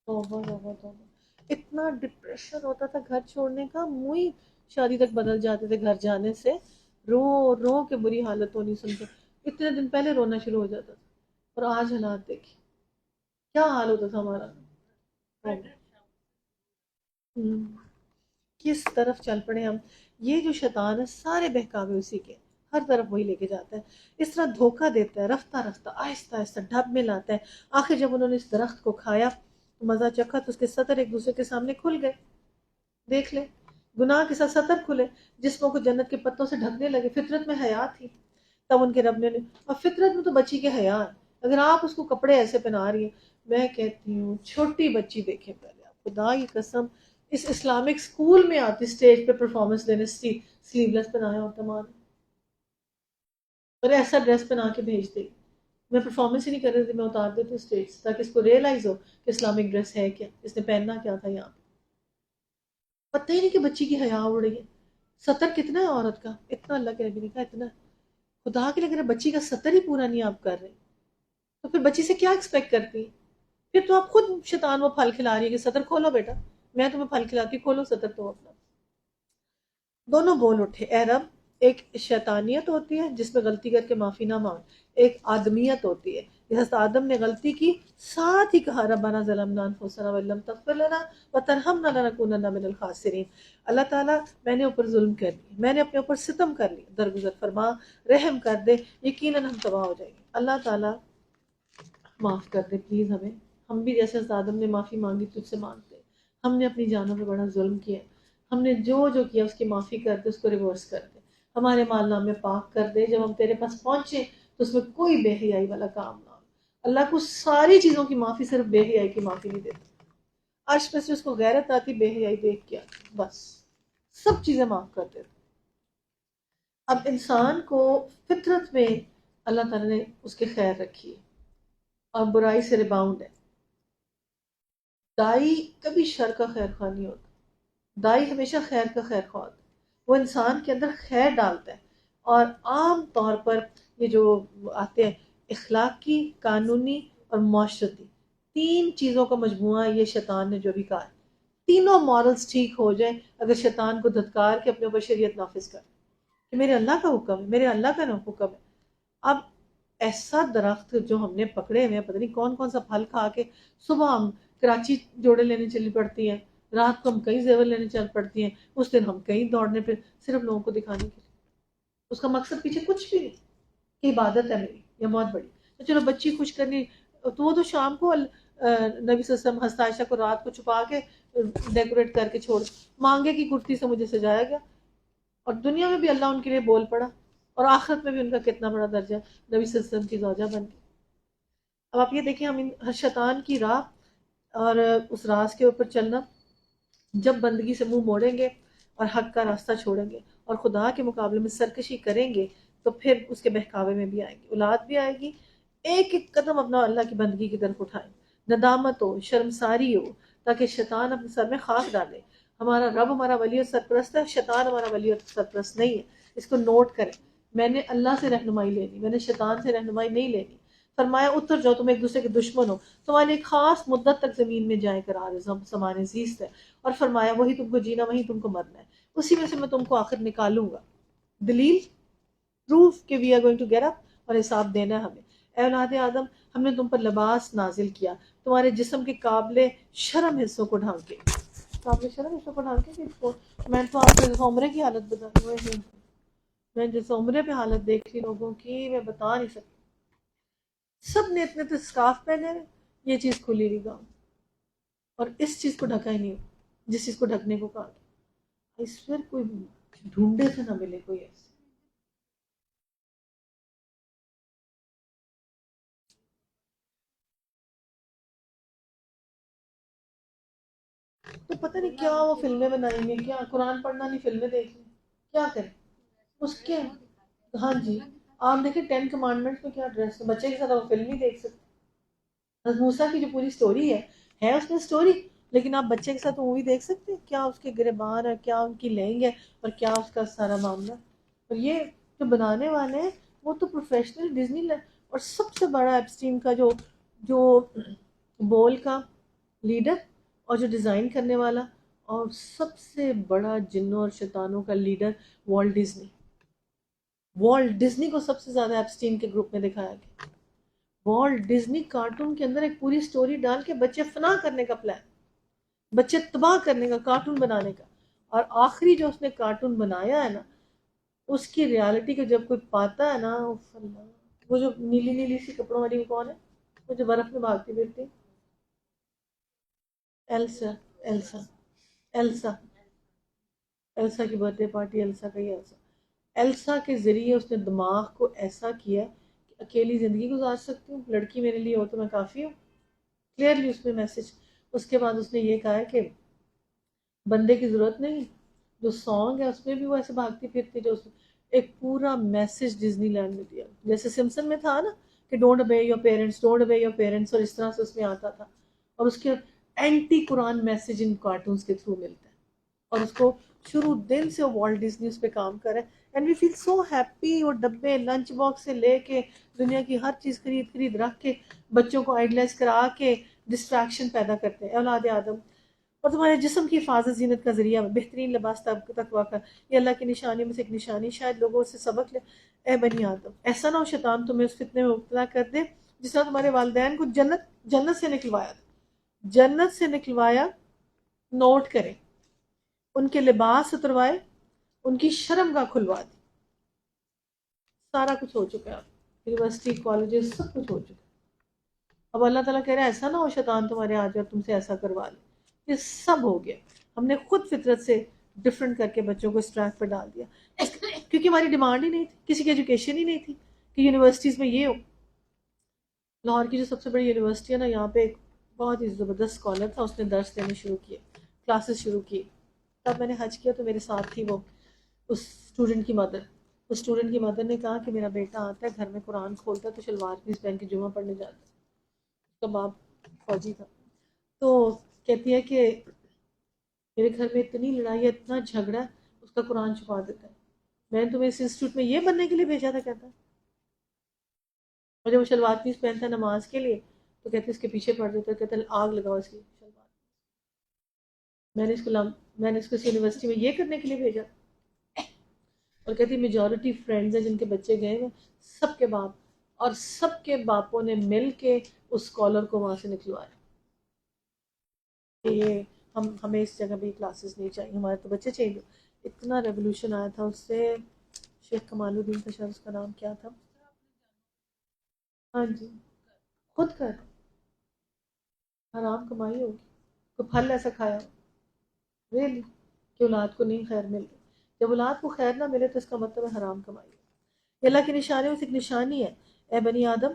توبہ توبہ توبہ. اتنا ڈپریشن ہوتا تھا گھر چھوڑنے کا، منہ ہی شادی تک بدل جاتے تھے گھر جانے سے. رو رو کے بری حالت ہونی سنتے، اتنے دن پہلے رونا شروع ہو جاتا تھا. اور آج حالات دیکھیں کیا حال ہوتا تھا ہمارا. ہم، کس طرف چل پڑے ہم. یہ جو شیطان ہے سارے بہکاوے اسی کے، ہر طرف وہی لے کے جاتا ہے. اس طرح دھوکہ دیتا ہے، رفتہ رفتہ آہستہ آہستہ ڈھب میں لاتا ہے. آخر جب انہوں نے اس درخت کو کھایا، مزہ چکھا، تو اس کے سطر ایک دوسرے کے سامنے کھل گئے. دیکھ لیں، گناہ کے ساتھ سطر کھلے، جسموں کو جنت کے پتوں سے ڈھکنے لگے. فطرت میں حیا تھی، تب ان کے رب نے، اور فطرت میں تو بچی کے حیا ہے. اگر آپ اس کو کپڑے ایسے پہنا رہی ہیں، میں کہتی ہوں چھوٹی بچی دیکھیں پہلے آپ، خدا کی قسم. اس اسلامک اسکول میں آتی اسٹیج پہ پرفارمنس دینے، سلیو لیس پہنایا ہوتا ماں نے، اور ایسا ڈریس پہنا کے بھیج دے. میں پرفارمنس ہی نہیں کر رہی تھی، میں اتار دیتی ہوں اسٹیج سے، تاکہ اس کو ریئلائز ہو کہ اسلامک ڈریس ہے کیا، اس نے پہننا کیا تھا یہاں. پتہ ہی نہیں کہ بچی کی حیا اڑ رہی ہے. سطر کتنا ہے عورت کا؟ اتنا اللہ کے نبی نے کہا اتنا. خدا کے لیے اگر بچی کا سطر ہی پورا نہیں آپ کر رہے تو پھر بچی سے کیا ایکسپیکٹ کرتی ہیں؟ پھر تو آپ خود شیطان وہ پھل کھلا رہی ہے کہ سطر کھولو بیٹا، میں تمہیں پھل کھلاتی ہوں، کھولو سطر تو اپنا. دونوں بول اٹھے، اے رب، ایک شیطانیت ہوتی ہے جس میں غلطی کر کے معافی نہ مانگ، ایک آدمیت ہوتی ہے. حضرت آدم نے غلطی کی، ساتھ ہی کہا ربنا ظلمنا انفسنا وان لم تغفر لنا وترحمنا لنکونن من الخاسرین. اللہ تعالیٰ میں نے اوپر ظلم کر لیا، میں نے اپنے اوپر ستم کر لیا، درگزر فرما، رحم کر دے، یقیناً ہم تباہ ہو جائیں گے. اللہ تعالیٰ معاف کر دے پلیز ہمیں. ہم بھی جیسے حضرت آدم نے معافی مانگی تجھ سے مانگتے ہیں. ہم نے اپنی جانوں پہ بڑا ظلم کیا، ہم نے جو کیا اس کی معافی کر دے، اس کو ریورس کر دے، ہمارے مال نامے پاک کر دے. جب ہم تیرے پاس پہنچے تو اس میں کوئی بے حیائی والا کام نہ ہو. اللہ کو ساری چیزوں کی معافی، صرف بے حیائی کی معافی نہیں دیتا. عرش پہ سے اس کو غیرت آتی بے حیائی دیکھ کے آتی، بس سب چیزیں معاف کر دیتا. اب انسان کو فطرت میں اللہ تعالیٰ نے اس کے خیر رکھی ہے اور برائی سے ریباؤنڈ ہے. دائی کبھی شر کا خیر خواہ نہیں ہوتا، دائی ہمیشہ خیر کا خیر خواہ ہوتا ہے. وہ انسان کے اندر خیر ڈالتا ہے. اور عام طور پر یہ جو آتے ہیں اخلاقی، قانونی اور معاشرتی، تین چیزوں کا مجموعہ یہ شیطان نے جو بھی کہا ہے. تینوں مورلز ٹھیک ہو جائیں اگر شیطان کو دھتکار کے اپنے اوپر شریعت نافذ کر کہ میرے اللہ کا حکم ہے، میرے اللہ کا حکم ہے. اب ایسا درخت جو ہم نے پکڑے ہوئے ہیں، پتہ نہیں کون کون سا پھل کھا کے، صبح ہم کراچی جوڑے لینے چلی پڑتی ہیں، رات کو ہم کئی زیور لینے چل پڑتی ہیں، اس دن ہم کہیں دوڑنے پہ، صرف لوگوں کو دکھانے کے لیے. اس کا مقصد پیچھے کچھ بھی نہیں کہ عبادت ہے میری یا بہت بڑی. تو چلو بچی خوش کرنی، تو وہ تو شام کو نبی صلی اللہ علیہ وسلم حضرت عائشہ کو رات کو چھپا کے ڈیکوریٹ کر کے چھوڑ، مانگے کی کرتی سے مجھے سجایا گیا. اور دنیا میں بھی اللہ ان کے لیے بول پڑا، اور آخرت میں بھی ان کا کتنا بڑا درجہ، نبی صلی اللہ علیہ وسلم کی زوجہ بن کے. اب آپ یہ دیکھیں، ہم شیطان کی راہ اور اس راز کے اوپر چلنا، جب بندگی سے منہ موڑیں گے اور حق کا راستہ چھوڑیں گے اور خدا کے مقابلے میں سرکشی کریں گے، تو پھر اس کے بہکاوے میں بھی آئیں گے، اولاد بھی آئے گی. ایک ایک قدم اپنا اللہ کی بندگی کی طرف اٹھائیں، ندامت ہو، شرمساری ہو، تاکہ شیطان اپنے سر میں خاک ڈالے. ہمارا رب ہمارا ولی اور سرپرست ہے، شیطان ہمارا ولی اور سرپرست نہیں ہے. اس کو نوٹ کریں. میں نے اللہ سے رہنمائی لینی، میں نے شیطان سے رہنمائی نہیں لینی. فرمایا اتر جاؤ، تم ایک دوسرے کے دشمن ہو، تمہارے ایک خاص مدت تک زمین میں جائیں قرار سامان زیست ہے، اور فرمایا وہی تم کو جینا وہی تم کو مرنا ہے، اسی میں سے میں تم کو آخر نکالوں گا. دلیل پروف کہ we are going to get up, اور حساب دینا ہے ہمیں. اے اولاد آدم، ہم نے تم پر لباس نازل کیا تمہارے جسم کے قابل شرم حصوں کو ڈھانکے. قابل شرم حصوں کو ڈھانکے کہ اس کو میں تو آپ کو عمرے کی حالت بتا رہی ہوں، میں جیسے عمرے پہ حالت دیکھی لوگوں کی میں بتا نہیں سکتی. سب نے اتنے تو اسکارف پہنے ہیں، یہ چیز کھلی ہوئی گاؤں، اور اس چیز کو ڈھکا ہی نہیں، جس چیز کو ڈھکنے کو کہا. اس پر کوئی ڈھونڈے سے نہ ملے کوئی ایسے. تو پتہ نہیں کیا وہ فلمیں بنائیں گے، کیا قرآن پڑھنا نہیں فلمیں دیکھیں، کیا کریں اس کے. ہاں جی، آپ دیکھیں 10 کمانڈمنٹس میں کیا ڈریس ہے، بچے کے ساتھ آپ فلم نہیں دیکھ سکتے. حضرت موسیٰ کی جو پوری سٹوری ہے اس میں سٹوری، لیکن آپ بچے کے ساتھ مووی دیکھ سکتے ہیں؟ کیا اس کے گربان ہے، کیا ان کی لینگ ہے، اور کیا اس کا سارا معاملہ. اور یہ جو بنانے والے ہیں وہ تو پروفیشنل ڈزنی لینڈ، اور سب سے بڑا ایپسٹین کا جو بول کا لیڈر اور جو ڈیزائن کرنے والا، اور سب سے بڑا جنوں اور شیطانوں کا leader Walt Disney. Walt Disney کو سب سے زیادہ ایپسٹین کے گروپ میں دکھایا گیا. والٹ ڈزنی کارٹون کے اندر ایک پوری سٹوری ڈال کے بچے فنا کرنے کا پلان، بچے تباہ کرنے کا، کارٹون بنانے کا. اور آخری جو اس نے کارٹون بنایا ہے نا، اس کی ریالٹی کو جب کوئی پاتا ہے نا، وہ جو نیلی نیلی سی کپڑوں والی وہ کون ہے، وہ جو برف میں بھاگتی پھرتی، ایلسا. ایلسا ایلسا ایلسا کی برتھ ڈے پارٹی، ایلسا کا ہی ایلسا. ایلسا کے ذریعے اس نے دماغ کو ایسا کیا کہ اکیلی زندگی گزار سکتی ہوں، لڑکی میرے لیے ہو تو میں کافی ہوں. کلیئرلی اس میں میسج. اس کے بعد اس نے یہ کہا ہے کہ بندے کی ضرورت نہیں. جو سانگ ہے اس میں بھی وہ ایسے بھاگتی پھرتی، جو اس ایک پورا میسج ڈزنی لینڈ میں دیا. جیسے سمسن میں تھا نا کہ don't obey your parents، don't obey your parents، اور اس طرح سے اس میں آتا تھا. اور اس کے اینٹی قرآن میسج ان کارٹونز کے تھرو ملتا ہے. اور اس کو شروع دن سے والٹ ڈزنی اس پہ کام کر رہا ہے. And we feel so happy. وہ ڈبے لنچ باکس سے لے کے دنیا کی ہر چیز خرید رکھ کے بچوں کو آئیڈلائز کرا کے ڈسٹریکشن پیدا کرتے ہیں. اولاد آدم، اور تمہارے جسم کی حفاظت زینت کا ذریعہ بہترین لباس تقویٰ کا، یہ اللہ کی نشانیوں میں سے ایک نشانی، شاید لوگوں سے سبق لے. اے بنی آدم، ایسا نہ ہو شیطان تمہیں اس فتنے میں مبتلا کر دے جس طرح تمہارے والدین کو جنت سے نکلوایا تھا. جنت سے نکلوایا، نوٹ کریں، ان کے لباس اتروائے، ان کی شرم گاہ کھلوا دی. سارا کچھ ہو چکا ہے، یونیورسٹی کالجز سب کچھ ہو چکا ہے. اب اللہ تعالیٰ کہہ رہا ہے ایسا نہ ہو شیطان تمہارے آ جائے اور تم سے ایسا کروا لے. یہ سب ہو گیا. ہم نے خود فطرت سے ڈفرنٹ کر کے بچوں کو اس ٹریک پہ ڈال دیا، کیونکہ ہماری ڈیمانڈ ہی نہیں تھی، کسی کی ایجوکیشن ہی نہیں تھی کہ یونیورسٹیز میں یہ ہو. لاہور کی جو سب سے بڑی یونیورسٹی ہے نا، یہاں پہ ایک بہت ہی زبردست اسکالر تھا، اس نے درس دینے شروع کیے، کلاسز شروع کی. تب میں نے حج کیا تو میرے ساتھ تھی وہ اس اسٹوڈنٹ کی مدر. اس اسٹوڈنٹ کی مدر نے کہا کہ میرا بیٹا آتا ہے گھر میں قرآن کھولتا ہے تو شلوار پیس پہن کے جمعہ پڑھنے جاتا ہے. اس کا باپ فوجی تھا. تو کہتی ہے کہ میرے گھر میں اتنی لڑائی ہے، اتنا جھگڑا ہے، اس کا قرآن چھپا دیتا ہے. میں نے تمہیں اس انسٹیٹیوٹ میں یہ بننے کے لیے بھیجا تھا، کہتا ہے. اور جب وہ شلوار پیس پہنتا ہے نماز کے لیے تو کہتے اس کے پیچھے پڑ دیتا ہے، کہتے آگ لگاؤ اس کی شلوار. میں نے اس کو اس یونیورسٹی میں یہ کرنے کے لیے بھیجا. اور کہتی میجورٹی فرینڈز ہیں جن کے بچے گئے ہیں، سب کے باپ اور سب کے باپوں نے مل کے اس اسکالر کو وہاں سے نکلوایا کہ یہ ہمیں اس جگہ بھی کلاسز نہیں چاہیے، ہمارے تو بچے چاہیے. اتنا ریولوشن آیا تھا اس سے. شیخ کمال الدین کا شاید اس کا نام کیا تھا. ہاں جی، خود کر حرام کمائی ہوگی، کوئی پھل ایسا کھایا ہو ریلی کہ اولاد کو نہیں خیر مل رہی. جب اولاد کو خیر نہ ملے تو اس کا مطلب ہے حرام کمائی. یہ اللہ کی نشانیوں میں سے ایک نشانی ہے. اے بنی آدم،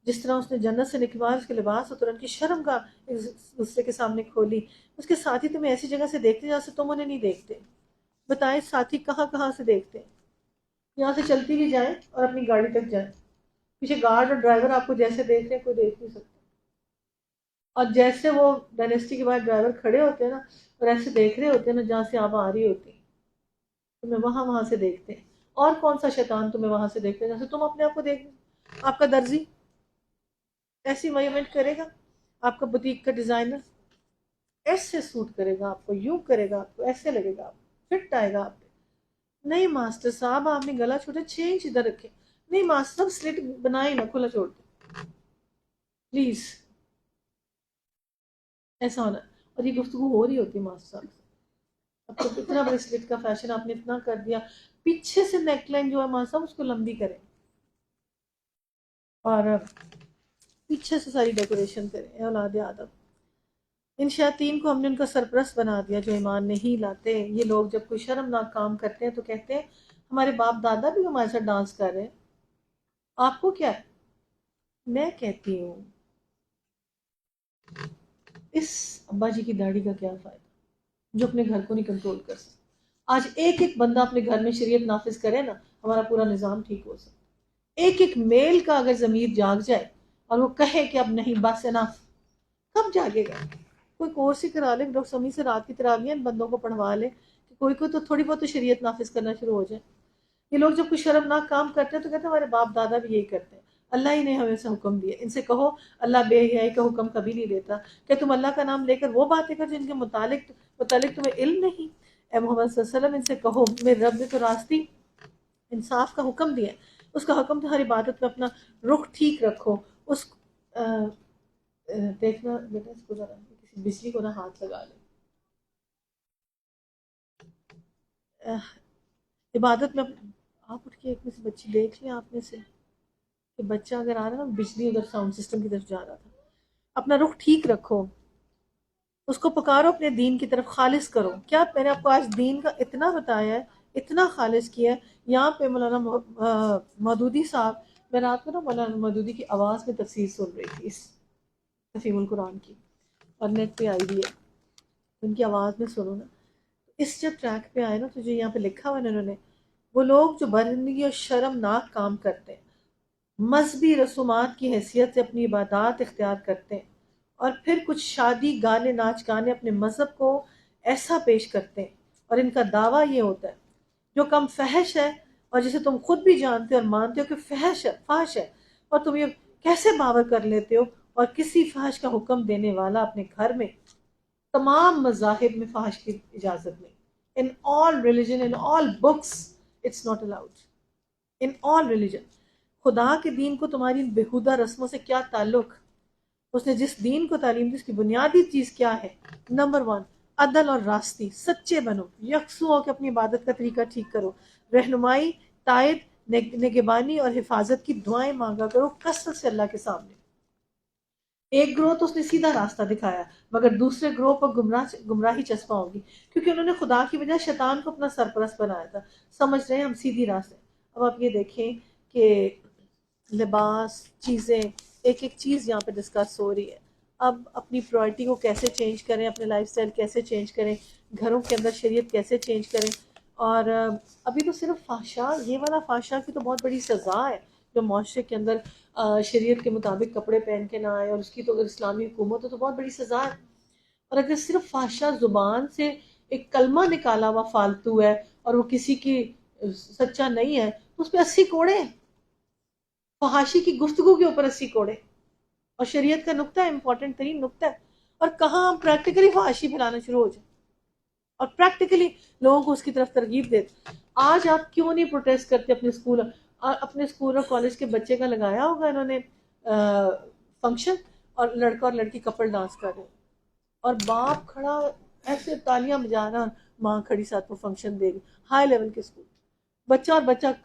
جس طرح اس نے جنت سے نکلوایا، اس کے لباس اترا، ان کی شرم کا ایک دوسرے کے سامنے کھولی. اس کے ساتھی تمہیں ایسی جگہ سے دیکھتے جہاں سے تم انہیں نہیں دیکھتے. بتائیں ساتھی کہاں کہاں سے دیکھتے ہیں. یہاں سے چلتی بھی جائیں اور اپنی گاڑی تک جائیں، پیچھے گارڈ اور ڈرائیور آپ کو جیسے دیکھ رہے ہیں کوئی دیکھ نہیں سکتا. اور جیسے وہ ڈائنیسٹی کے بعد ڈرائیور کھڑے ہوتے ہیں نا اور ایسے دیکھ رہے ہوتے ہیں نا جہاں سے آپ آ رہی ہوتی، تمہیں وہاں سے دیکھتے ہیں. اور کون سا شیطان تمہیں وہاں سے دیکھتے ہیں جیسے تم اپنے آپ کو دیکھ. آپ کا درزی ایسی میجرمنٹ کرے گا آپ کا بوتیک کا ڈیزائنر، ایسے سوٹ کرے گا آپ کو، یوں کرے گا آپ کو، ایسے لگے گا آپ کو، فٹ آئے گا آپ پہ. نہیں ماسٹر صاحب آپ نے گلا چھوٹا، 6 انچ ادھر رکھے. نہیں ماسٹر صاحب سلٹ بنائے نہ، کھلا چھوڑ دیں پلیز. ایسا ہونا. اور یہ گفتگو ہو رہی ہوتی ہے ماسٹر صاحب سے. اب تو اتنا بڑے سلٹ کا فیشن آپ نے اتنا کر دیا، پیچھے سے نیک لائن جو ہے ماسٹر صاحب اس کو لمبی کریں، اور پیچھے سے ساری ڈیکوریشن کریں. اے اولاد آدم، ان شیاطین کو ہم نے ان کا سرپرست بنا دیا جو ایمان نہیں لاتے. یہ لوگ جب کوئی شرمناک کام کرتے ہیں تو کہتے ہیں ہمارے باپ دادا بھی ہمارے ساتھ ڈانس کر رہے ہیں، آپ کو کیا ہے؟ میں کہتی ہوں اس ابا جی کی داڑھی کا کیا فائدہ جو اپنے گھر کو نہیں کنٹرول کر سکتا. آج ایک ایک بندہ اپنے گھر میں شریعت نافذ کرے نا، ہمارا پورا نظام ٹھیک ہو سکتا. ایک ایک میل کا اگر ضمیر جاگ جائے اور وہ کہے کہ اب نہیں بس انف، کب جاگے گا؟ کوئی کورس ہی کرا لے ڈاکٹر سمی سے، رات کی تراویح ان بندوں کو پڑھوا لے کہ کوئی تو تھوڑی بہت تو شریعت نافذ کرنا شروع ہو جائے. یہ لوگ جب کوئی شرمناک کام کرتے ہیں تو کہتے ہیں ہمارے باپ دادا بھی یہی کرتے ہیں، اللہ ہی نے ہمیں سے حکم دیا. ان سے کہو اللہ بے حیائی کا حکم کبھی نہیں دیتا. کہ تم اللہ کا نام لے کر وہ باتیں کر جن کے متعلق تمہیں علم نہیں. اے محمد صلی اللہ علیہ وسلم ان سے کہو میرے رب نے تو راستی انصاف کا حکم دیا ہے، اس کا حکم تو ہر عبادت میں اپنا رخ ٹھیک رکھو. اس دیکھنا بیٹا اس کو ذرا کسی بجلی کو نہ ہاتھ لگا لے. عبادت میں آپ اٹھ کے ایک میں سے بچی دیکھ لیں آپ میں سے کہ بچہ اگر آ رہا ہے نا، بجلی ادھر ساؤنڈ سسٹم کی طرف جا رہا تھا. اپنا رخ ٹھیک رکھو، اس کو پکارو اپنے دین کی طرف، خالص کرو. کیا میں نے آپ کو آج دین کا اتنا بتایا ہے، اتنا خالص کیا ہے. یہاں پہ مولانا مودودی صاحب، میں رات کو نا مولانا مودودی کی آواز میں تفسیر سن رہی تھی اس تفہیم القرآن کی، اور نیٹ پہ آئی ہوئی ہے، ان کی آواز میں سنو نا. اس جب ٹریک پہ آئے نا تو جو یہاں پہ لکھا ہوا ہے انہوں نے، وہ لوگ جو برہنگی اور شرمناک کام کرتے ہیں، مذہبی رسومات کی حیثیت سے اپنی عبادات اختیار کرتے ہیں، اور پھر کچھ شادی گانے ناچ گانے اپنے مذہب کو ایسا پیش کرتے ہیں، اور ان کا دعویٰ یہ ہوتا ہے جو کم فحش ہے اور جسے تم خود بھی جانتے اور مانتے ہو کہ فحش ہے، اور تم یہ کیسے باور کر لیتے ہو؟ اور کسی فحش کا حکم دینے والا اپنے گھر میں، تمام مذاہب میں فحش کی اجازت نہیں. In all religion, in all books, it's not allowed. In all religion. خدا کے دین کو تمہاری بےہودہ رسموں سے کیا تعلق؟ اس نے جس دین کو تعلیم دی اس کی بنیادی چیز کیا ہے؟ نمبر 1، عدل اور راستی، سچے بنو، یکسو ہو کے اپنی عبادت کا طریقہ ٹھیک کرو، رہنمائی، تائید، نگہبانی اور حفاظت کی دعائیں مانگا کرو کثرت سے اللہ کے سامنے. ایک گروہ تو اس نے سیدھا راستہ دکھایا، مگر دوسرے گروہ پر گمراہی چسپاں ہوگی، کیونکہ انہوں نے خدا کی وجہ شیطان کو اپنا سرپرست بنایا تھا. سمجھ رہے ہیں ہم سیدھی راستے. اب آپ یہ دیکھیں کہ لباس، چیزیں، ایک ایک چیز یہاں پہ ڈسکس ہو رہی ہے. اب اپنی پرائرٹی کو کیسے چینج کریں، اپنے لائف سٹائل کیسے چینج کریں، گھروں کے اندر شریعت کیسے چینج کریں. اور ابھی تو صرف فحشا، یہ والا فحشا کی تو بہت بڑی سزا ہے جو معاشرے کے اندر شریعت کے مطابق کپڑے پہن کے نہ آئے، اور اس کی تو اگر اسلامی حکومت ہو تو بہت بڑی سزا ہے. اور اگر صرف فحشا زبان سے ایک کلمہ نکالا ہوا فالتو ہے اور وہ کسی کی سچا نہیں ہے تو اس پہ 80 کوڑے ہیں. فحاشی کی گفتگو کے اوپر 80 کوڑے. اور شریعت کا نقطہ ہے، امپورٹنٹ ترین نقطہ ہے. اور کہاں ہم پریکٹیکلی فحاشی پھیلانا شروع ہو جائے اور پریکٹیکلی لوگوں کو اس کی طرف ترغیب دیتے. آج آپ کیوں نہیں پروٹیسٹ کرتے اپنے اسکول اور کالج کے بچے کا لگایا ہوگا انہوں نے فنکشن، اور لڑکا اور لڑکی کپل ڈانس کر رہے ہیں، اور باپ کھڑا ایسے تالیاں بجا رہا، ماں کھڑی ساتھ وہ فنکشن دے گی. ہائی لیول کے اسکول، بچہ اور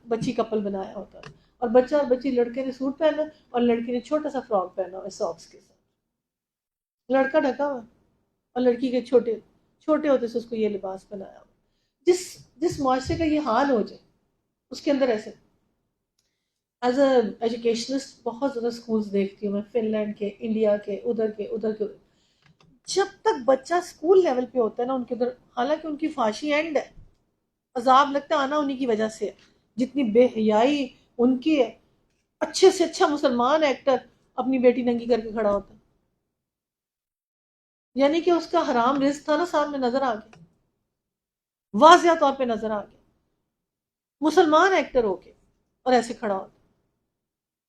بچی کپل بنایا ہوتا ہے، اور بچہ اور بچی، لڑکے نے سوٹ پہنا اور لڑکی نے چھوٹا سا فراک پہنا ہوا ساکس کے ساتھ، لڑکا ڈھکا ہوا اور لڑکی کے چھوٹے چھوٹے ہوتے سے اس کو یہ لباس پہنایا ہوا. جس معاشرے کا یہ حال ہو جائے اس کے اندر ایسے. ایز اے ایجوکیشنسٹ بہت زیادہ اسکولس دیکھتی ہوں میں، فن لینڈ کے، انڈیا کے، ادھر کے ادھر کے. جب تک بچہ اسکول لیول پہ ہوتا ہے نا ان کے ادھر، حالانکہ ان کی فحاشی اینڈ ہے، عذاب لگتا ہے آنا انہی کی وجہ سے ہے، جتنی بے حیائی ان کی ہے. اچھے سے اچھا مسلمان ایکٹر اپنی بیٹی ننگی کر کے کھڑا ہوتا ہے، یعنی کہ اس کا حرام رزق تھا نا سامنے نظر آ گیا، واضح طور پہ نظر آ گیا. مسلمان ایکٹر ہو کے اور ایسے کھڑا ہوتا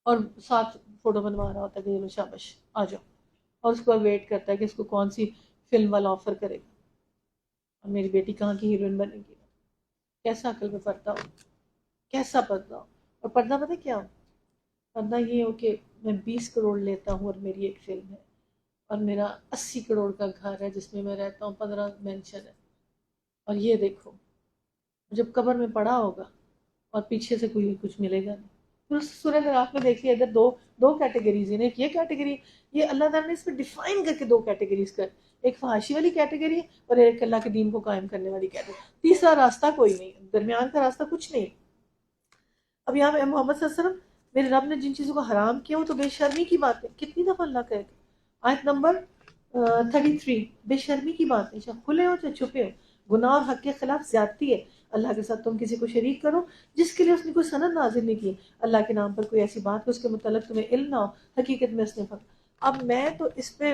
اور ساتھ فوٹو بنوا رہا ہوتا ہے کہ چلو شاباش آ جاؤ، اور اس کو ویٹ کرتا ہے کہ اس کو کون سی فلم والا آفر کرے گا اور میری بیٹی کہاں کی ہیروئن بنے گی. کیسا عقل میں پردہ ہو، کیسا پردہ ہو. اور پردہ پتہ کیا ہو؟ پردہ یہ ہو کہ میں 20 کروڑ لیتا ہوں اور میری ایک فلم ہے، اور میرا 80 کروڑ کا گھر ہے جس میں میں رہتا ہوں، 15 مینشن ہے، اور یہ دیکھو جب قبر میں پڑا ہوگا اور پیچھے سے کوئی کچھ ملے گا نہیں. پھر اس سورہ اعراف میں دیکھیے ادھر دو کیٹیگریز ہیں. ایک یہ کیٹیگری، یہ اللہ تعالیٰ نے اس پہ ڈیفائن کر کے 2 کیٹیگریز کر، ایک فحاشی والی کیٹیگری اور ایک اللہ کے دین کو قائم کرنے والی کیٹیگری. تیسرا راستہ کوئی نہیں، درمیان کا راستہ کچھ نہیں. اب یہاں پہ محمد صلی اللہ علیہ وسلم، میرے رب نے جن چیزوں کو حرام کیا وہ تو بے شرمی کی بات ہے. کتنی دفعہ اللہ کہے گا، آیت نمبر 33، بے شرمی کی بات ہے، چاہے کھلے ہو چاہے چھپے ہو. گناہ اور حق کے خلاف زیادتی ہے. اللہ کے ساتھ تم کسی کو شریک کرو جس کے لیے اس نے کوئی سند نازل نہیں کی، اللہ کے نام پر کوئی ایسی بات کہ اس کے متعلق تمہیں علم نہ ہو، حقیقت میں اس نے اب میں تو اس پہ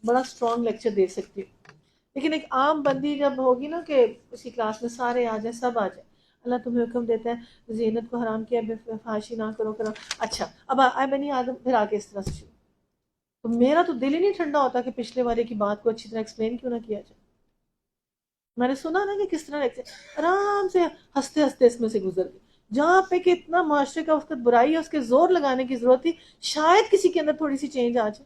بڑا اسٹرانگ لیکچر دے سکتی ہوں، لیکن ایک عام بندی جب ہوگی نا کہ اسی کلاس میں سارے آ جائیں، سب آ جائیں، اللہ تمہیں حکم دیتا ہے زینت کو حرام کیا، فحاشی نہ کرو. اچھا اب آئے بنی آدم پھر آگے اس طرح سے شروع. تو میرا تو دل ہی نہیں ٹھنڈا ہوتا کہ پچھلے والے کی بات کو اچھی طرح ایکسپلین کیوں نہ کیا جائے. میں نے سنا نا کہ کس طرح آرام سے ہنستے ہنستے اس میں سے گزر گئے. جہاں پہ کہ اتنا معاشرے کا وقت برائی ہے، اس کے زور لگانے کی ضرورت تھی، شاید کسی کے اندر تھوڑی سی چینج آ جائے،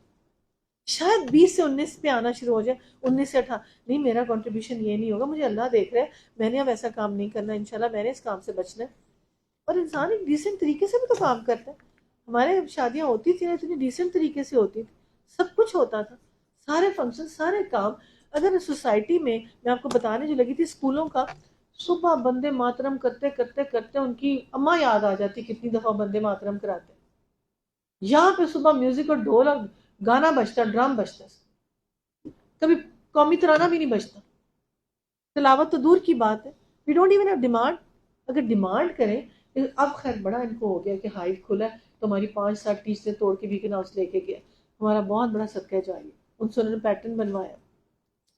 شاید 20 سے 19 پہ آنا شروع ہو جائے، 19 سے 18. نہیں میرا کنٹریبیوشن یہ نہیں ہوگا، مجھے اللہ دیکھ رہے ہیں، میں نے اب ایسا کام نہیں کرنا، انشاءاللہ میں نے اس کام سے بچنا ہے. اور انسان ایک ڈیسنٹ طریقے سے بھی تو کام کرتا ہے. ہمارے شادیاں ہوتی تھیں اتنی ڈیسنٹ طریقے سے ہوتی تھی، سب کچھ ہوتا تھا، سارے فنکشن سارے کام. اگر سوسائٹی میں آپ کو بتانے جو لگی تھی اسکولوں کا، صبح بندے ماترم کرتے کرتے کرتے ان کی اماں یاد آ جاتی کتنی دفعہ بندے ماترم کراتے. یہاں پہ صبح میوزک اور ڈھول اور گانا بجتا، ڈرام بجتا، کبھی قومی ترانہ بھی نہیں بجتا. تلاوت تو دور کی بات ہے. We don't even have demand. اگر ڈیمانڈ کریں، اب خیر بڑا ان کو ہو گیا کہ ہائٹ کھلا ہے تو ہماری 5-7 ٹیچریں توڑ کے بھی ہاؤس لے کے گیا، ہمارا بہت بڑا صدقہ جاری. ان سے انہوں نے پیٹرن بنوایا.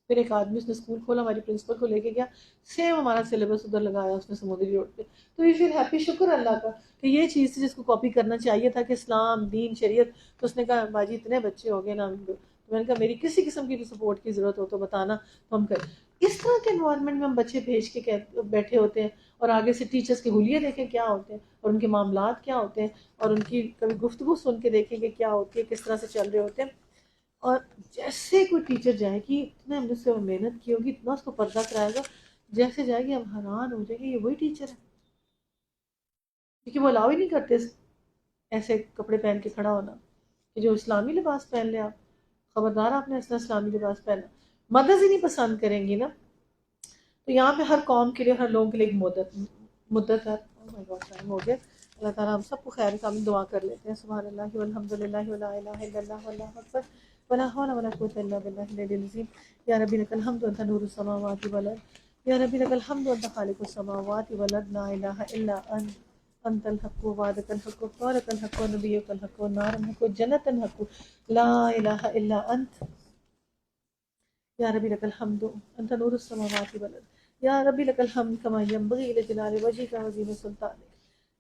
پھر ایک آدمی اس نے اسکول کھولا، ہماری پرنسپل کو لے کے گیا، سیم ہمارا سلیبس ادھر لگایا اس نے سمندری روڈ پہ. تو یہ پھر ہیپی، شکر اللہ کا کہ یہ چیز تھی جس کو کاپی کرنا چاہیے تھا کہ اسلام دین شریعت. تو اس نے کہا باجی اتنے بچے ہو گئے نا، تو میں نے کہا میری کسی قسم کی سپورٹ کی ضرورت ہو تو بتانا تو ہم کریں. اس طرح کے انوائرمنٹ میں ہم بچے بھیج کے بیٹھے ہوتے ہیں، اور آگے سے ٹیچرز کے حلیے دیکھیں کیا ہوتے ہیں، اور ان کے معاملات کیا ہوتے ہیں، اور ان کی کبھی گفتگو سن کے دیکھیں کہ کیا ہوتی ہے، کس طرح سے چل رہے ہوتے ہیں. اور جیسے کوئی ٹیچر جائے گی، اتنا ہم نے اس سے محنت کی ہوگی، اتنا اس کو پردہ کرائے گا، جیسے جائے گی ہم حیران ہو جائیں گے یہ وہی ٹیچر ہے. کیونکہ وہ الاؤ ہی نہیں کرتے ایسے کپڑے پہن کے کھڑا ہونا، کہ جو اسلامی لباس پہن لے آپ، خبردار آپ نے ایسا اسلامی لباس پہنا. مدرس ہی نہیں پسند کریں گی نا. تو یہاں پہ ہر قوم کے لیے، ہر لوگوں کے لیے ایک مدت ہے. ٹائم ہو گیا. اللہ تعالیٰ ہم سب کو خیر کا دعا کر لیتے ہیں. سبحان اللہ والحمد للہ ولا الہ الا اللہ واللہ اکبر ولا حول ولا قوة الا باللہ العلی العظیم. یا ربی لک الحمد وانت نور السماوات والارض، یا ربی لک الحمد وانت خالق السماوات والارض، لا الہ الا انت الحق وعدک الحق وقولک الحق ونبیک الحق والنار الحق والجنۃ الحق، لا الہ الا انت. یا ربی لک الحمد انت نور السماوات والارض، یا ربی لک الحمد کما ینبغی لجلال وجہک وعظیم سلطانک.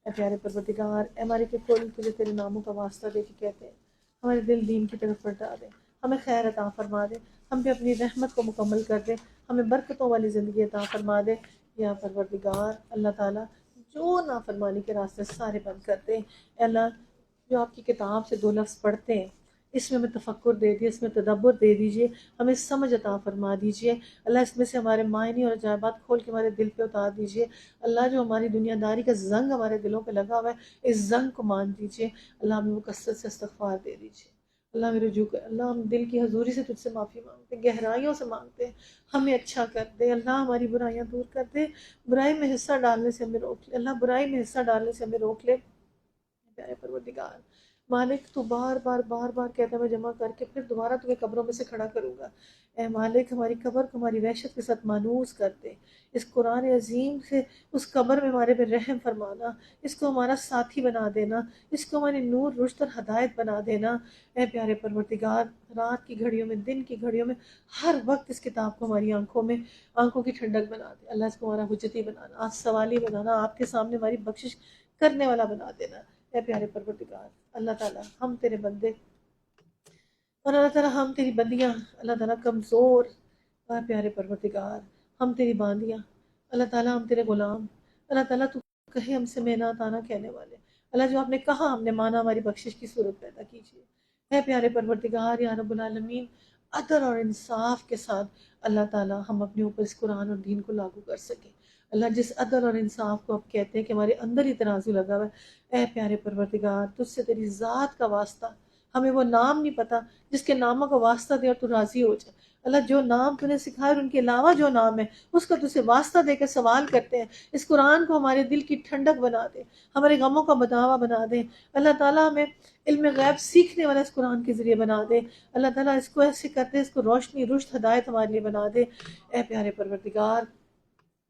اے پیارے پروردگار، اے ہمارے کے پھول تجھے تیرے ناموں کا واسطہ دے کے کہتے ہیں، ہمارے دل دین کی طرف پلٹا دے، ہمیں خیر عطا فرما دے، ہم پہ اپنی رحمت کو مکمل کر دے، ہمیں برکتوں والی زندگی عطا فرما دے. یا پروردگار اللہ تعالیٰ، جو نافرمانی کے راستے سارے بند کر دے. اے اللہ، جو آپ کی کتاب سے 2 لفظ پڑھتے ہیں، اس میں ہمیں تفکر دے دیجیے، اس میں تدبر دے دیجیے، ہمیں سمجھ عطا فرما دیجیے. اللہ اس میں سے ہمارے معنی اور عجائبات کھول کے ہمارے دل پہ اتار دیجیے. اللہ جو ہماری دنیا داری کا زنگ ہمارے دلوں پہ لگا ہوا ہے، اس زنگ کو مان دیجیے. اللہ ہمیں وہ کثرت سے استغفار دے دیجیے. اللہ میرے رجوع کر، اللہ ہم دل کی حضوری سے تجھ سے معافی مانگتے ہیں، گہرائیوں سے مانگتے ہیں، ہمیں اچھا کر دے. اللہ ہماری برائیاں دور کر دے، برائی میں حصہ ڈالنے سے ہمیں روک لے. اللہ برائی میں حصہ ڈالنے سے ہمیں روک لے. پیارے پروردگار مالک، تو بار بار بار بار کہتا ہے میں جمع کر کے پھر دوبارہ تمہیں قبروں میں سے کھڑا کروں گا. اے مالک، ہماری قبر کو ہماری وحشت کے ساتھ مانوس کر دے. اس قرآن عظیم سے اس قبر میں ہمارے پہ رحم فرمانا، اس کو ہمارا ساتھی بنا دینا، اس کو ہماری نور، رشد اور ہدایت بنا دینا. اے پیارے پروردگار، رات کی گھڑیوں میں، دن کی گھڑیوں میں، ہر وقت اس کتاب کو ہماری آنکھوں کی ٹھنڈک بنا دے. اللہ اس کو ہمارا حجتی بنانا، آج سوالی بنانا، آپ کے سامنے ہماری بخشش کرنے والا بنا دینا. اے پیارے پروردگار اللہ تعالیٰ ہم تیرے بندے اور اللہ تعالیٰ ہم تیری بندیاں، اللہ تعالیٰ کمزور، اے پیارے پروردگار ہم تیری باندیاں، اللہ تعالیٰ ہم تیرے غلام، اللہ تعالیٰ تو کہے ہم سے میں نہ تانا کہنے والے، اللہ جو آپ نے کہا ہم نے مانا، ہماری بخشش کی صورت پیدا کیجیے اے پیارے پروردگار یا رب العالمین۔ عدل اور انصاف کے ساتھ اللہ تعالیٰ ہم اپنے اوپر اس قرآن اور دین کو لاگو کر سکیں، اللہ جس عدل اور انصاف کو آپ کہتے ہیں کہ ہمارے اندر ہی ترازو لگا ہوا ہے، اے پیارے پروردگار تجھ سے تیری ذات کا واسطہ، ہمیں وہ نام نہیں پتا جس کے ناموں کا واسطہ دے اور تو راضی ہو جائے، اللہ جو نام تو نے سکھائے اور ان کے علاوہ جو نام ہے اس کا تجھ سے واسطہ دے کے سوال کرتے ہیں، اس قرآن کو ہمارے دل کی ٹھنڈک بنا دے، ہمارے غموں کا بداوا بنا دے، اللہ تعالیٰ ہمیں علم غیب سیکھنے والا اس قرآن کے ذریعے بنا دے، اللہ تعالیٰ اس کو ایسے کرتے اس کو روشنی رشد ہدایت ہمارے لیے بنا دے، اے پیارے پروردگار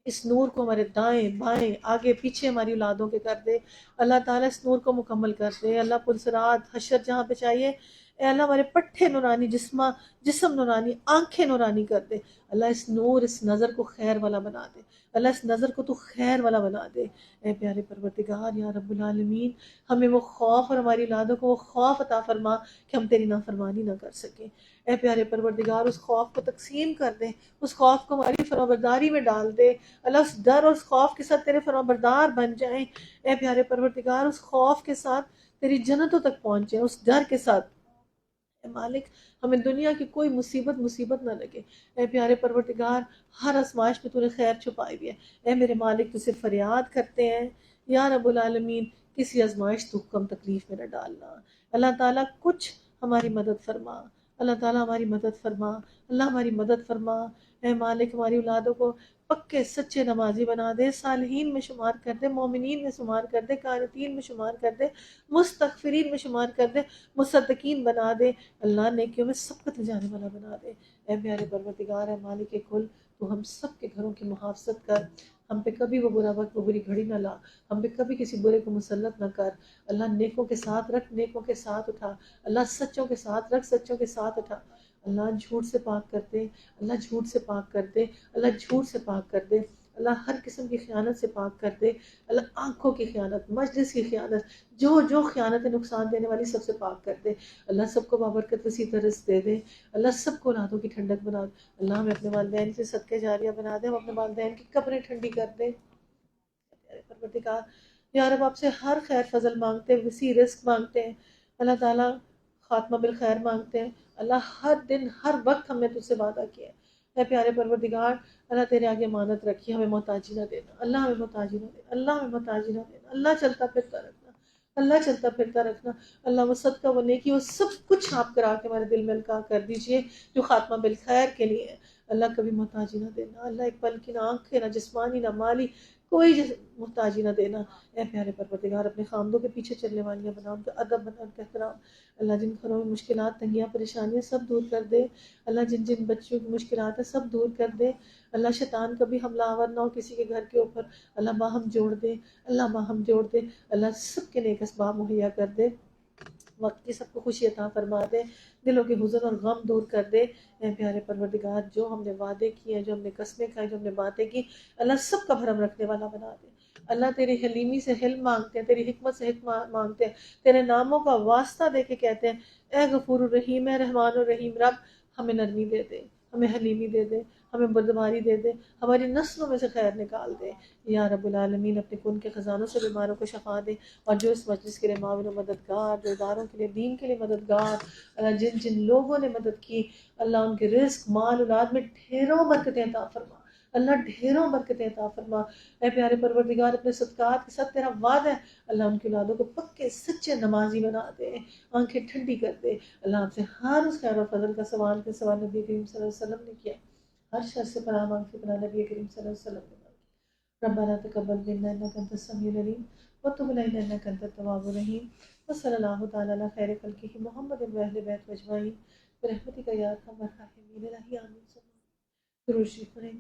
اس نور کو ہمارے دائیں بائیں آگے پیچھے ہماری اولادوں کے کر دے، اللہ تعالیٰ اس نور کو مکمل کر دے، اللہ پلسرات حشر جہاں پہ چاہیے اے اللہ ہمارے پٹھے نورانی جسم نورانی آنکھیں نورانی کر دے، اللہ اس نور اس نظر کو خیر والا بنا دے، اللہ اس نظر کو تو خیر والا بنا دے، اے پیارے پروردگار یا رب العالمین ہمیں وہ خوف اور ہماری اولادوں کو وہ خوف عطا فرما کہ ہم تیری نافرمانی نہ کر سکیں، اے پیارے پروردگار اس خوف کو تقسیم کر دے، اس خوف کو ہماری فرمانبرداری میں ڈال دے، اللہ اس ڈر اور اس خوف کے ساتھ تیرے فرمانبردار بن جائیں، اے پیارے پروردگار اس خوف کے ساتھ تیری جنتوں تک پہنچ جائیں، اس ڈر کے ساتھ اے مالک ہمیں دنیا کی کوئی مصیبت نہ لگے، اے پیارے پروردگار ہر آزمائش میں تو نے خیر چھپائی ہوئی ہے، اے میرے مالک تجھ سے فریاد کرتے ہیں یا رب العالمین کسی آزمائش تو کم تکلیف میں نہ ڈالنا، اللہ تعالیٰ کچھ ہماری مدد فرما، اللہ تعالیٰ ہماری مدد فرما، اللہ ہماری مدد فرما، اے مالک ہماری اولادوں کو پکے سچے نمازی بنا دے، صالحین میں شمار کر دے، مومنین میں شمار کر دے، قانتین میں شمار کر دے، مستغفرین میں شمار کر دے، مصدقین بنا دے، اللہ نیکیوں میں سبقت لے جانے والا بنا دے، اے پیارے پروردگار اے مالک کل تو ہم سب کے گھروں کی محافظت کر، ہم پہ کبھی وہ برا وقت وہ بری گھڑی نہ لا، ہم پہ کبھی کسی برے کو مسلط نہ کر، اللہ نیکوں کے ساتھ رکھ نیکوں کے ساتھ اٹھا، اللہ سچوں کے ساتھ رکھ سچوں کے ساتھ اٹھا، اللہ جھوٹ سے پاک کر دے، اللہ جھوٹ سے پاک کر دے، اللہ جھوٹ سے پاک کر دے، اللہ ہر قسم کی خیانت سے پاک کر دے، اللہ آنکھوں کی خیانت، مجلس کی خیانت، جو خیانت نقصان دینے والی سب سے پاک کر دے، اللہ سب کو بابرکت وسیع رزق دے دے، اللہ سب کو اولادوں کی ٹھنڈک بنا دے، اللہ ہمیں اپنے والدین سے صدقے جاریہ بنا دے، ہم اپنے والدین کی قبریں ٹھنڈی کر دے، پروردگار یا رب آپ سے ہر خیر فضل مانگتے ہیں، وسیع رزق مانگتے ہیں، اللہ تعالیٰ خاتمہ بالخیر مانگتے ہیں، اللہ ہر دن ہر وقت ہم نے تجھ سے وعدہ کیا ہے، اے پیارے پروردگار اللہ تیرے آگے امانت رکھی ہمیں محتاجی نہ دینا، اللہ ہمیں محتاجی نہ دینا، اللہ ہمیں محتاجی نہ دینا، اللہ چلتا پھرتا رکھنا، اللہ چلتا پھرتا رکھنا، اللہ وہ صدقہ وہ نیکی وہ سب کچھ آپ کرا کے ہمارے دل میں القاع کر دیجئے جو خاتمہ بالخیر کے لیے ہے، اللہ کبھی محتاجی نہ دینا، اللہ ایک پل کی نہ آنکھیں نہ جسمانی نہ مالی کوئی محتاجی نہ دینا، اے پیارے پروردگار اپنے خامدوں کے پیچھے چلنے والیاں بنا، ان کا ادب بنا، ان کا احترام، اللہ جن گھروں میں مشکلات تنگیاں پریشانیاں سب دور کر دے، اللہ جن جن بچوں کی مشکلات ہیں سب دور کر دے، اللہ شیطان کبھی حملہ آور نہ ہو کسی کے گھر کے اوپر، اللہ باہم جوڑ دے، اللہ باہم جوڑ دے، اللہ سب کے نیک اسباب مہیا کر دے، وقت کی سب کو خوشی عطا فرما دے، دلوں کے حزن اور غم دور کر دے، اے پیارے پروردگار جو ہم نے وعدے کیے جو ہم نے قسمیں کھائی جو ہم نے باتیں کی اللہ سب کا بھرم رکھنے والا بنا دے، اللہ تیری حلیمی سے حلم مانگتے ہیں، تیری حکمت سے حکمت مانگتے ہیں، تیرے ناموں کا واسطہ دے کے کہتے ہیں اے غفور الرحیم اے رحمان الرحیم رب ہمیں نرمی دے دے، ہمیں حلیمی دے دے، ہمیں بردباری دے دے، ہماری نسلوں میں سے خیر نکال دے یا رب العالمین، اپنے کن کے خزانوں سے بیماروں کو شفا دے، اور جو اس مجلس کے لیے معاون و مددگار، جو اداروں کے لیے دین کے لیے مددگار، اللہ جن جن لوگوں نے مدد کی اللہ ان کے رزق مال اولاد میں ڈھیروں برکتیں عطا فرما، اللہ ڈھیروں برکتیں عطا فرما، اے پیارے پروردگار اپنے صدقات کے ساتھ تیرا وعدہ ہے اللہ ان کی اولادوں کو پکے سچے نمازی بنا دے، آنکھیں ٹھنڈی کر دے، اللہ آپ سے ہر اس خیر و فضل کا سوال کے سوال نبی کریم صلی اللہ علیہ وسلم نے کیا، ہر شر سے پناہ مانگتے پناہ نبی کریم صلی اللہ علیہ وسلم نے مانگی، ربنا تقبل منا انک انت السمیع العلیم وتب علینا انک انت التواب الرحیم وصلی اللہ تعالی علی خیر خلقہ محمد و اہل بیت اجمعین برحمتک یا ارحم الراحمین الہی آمین، درود شریف پڑھیں۔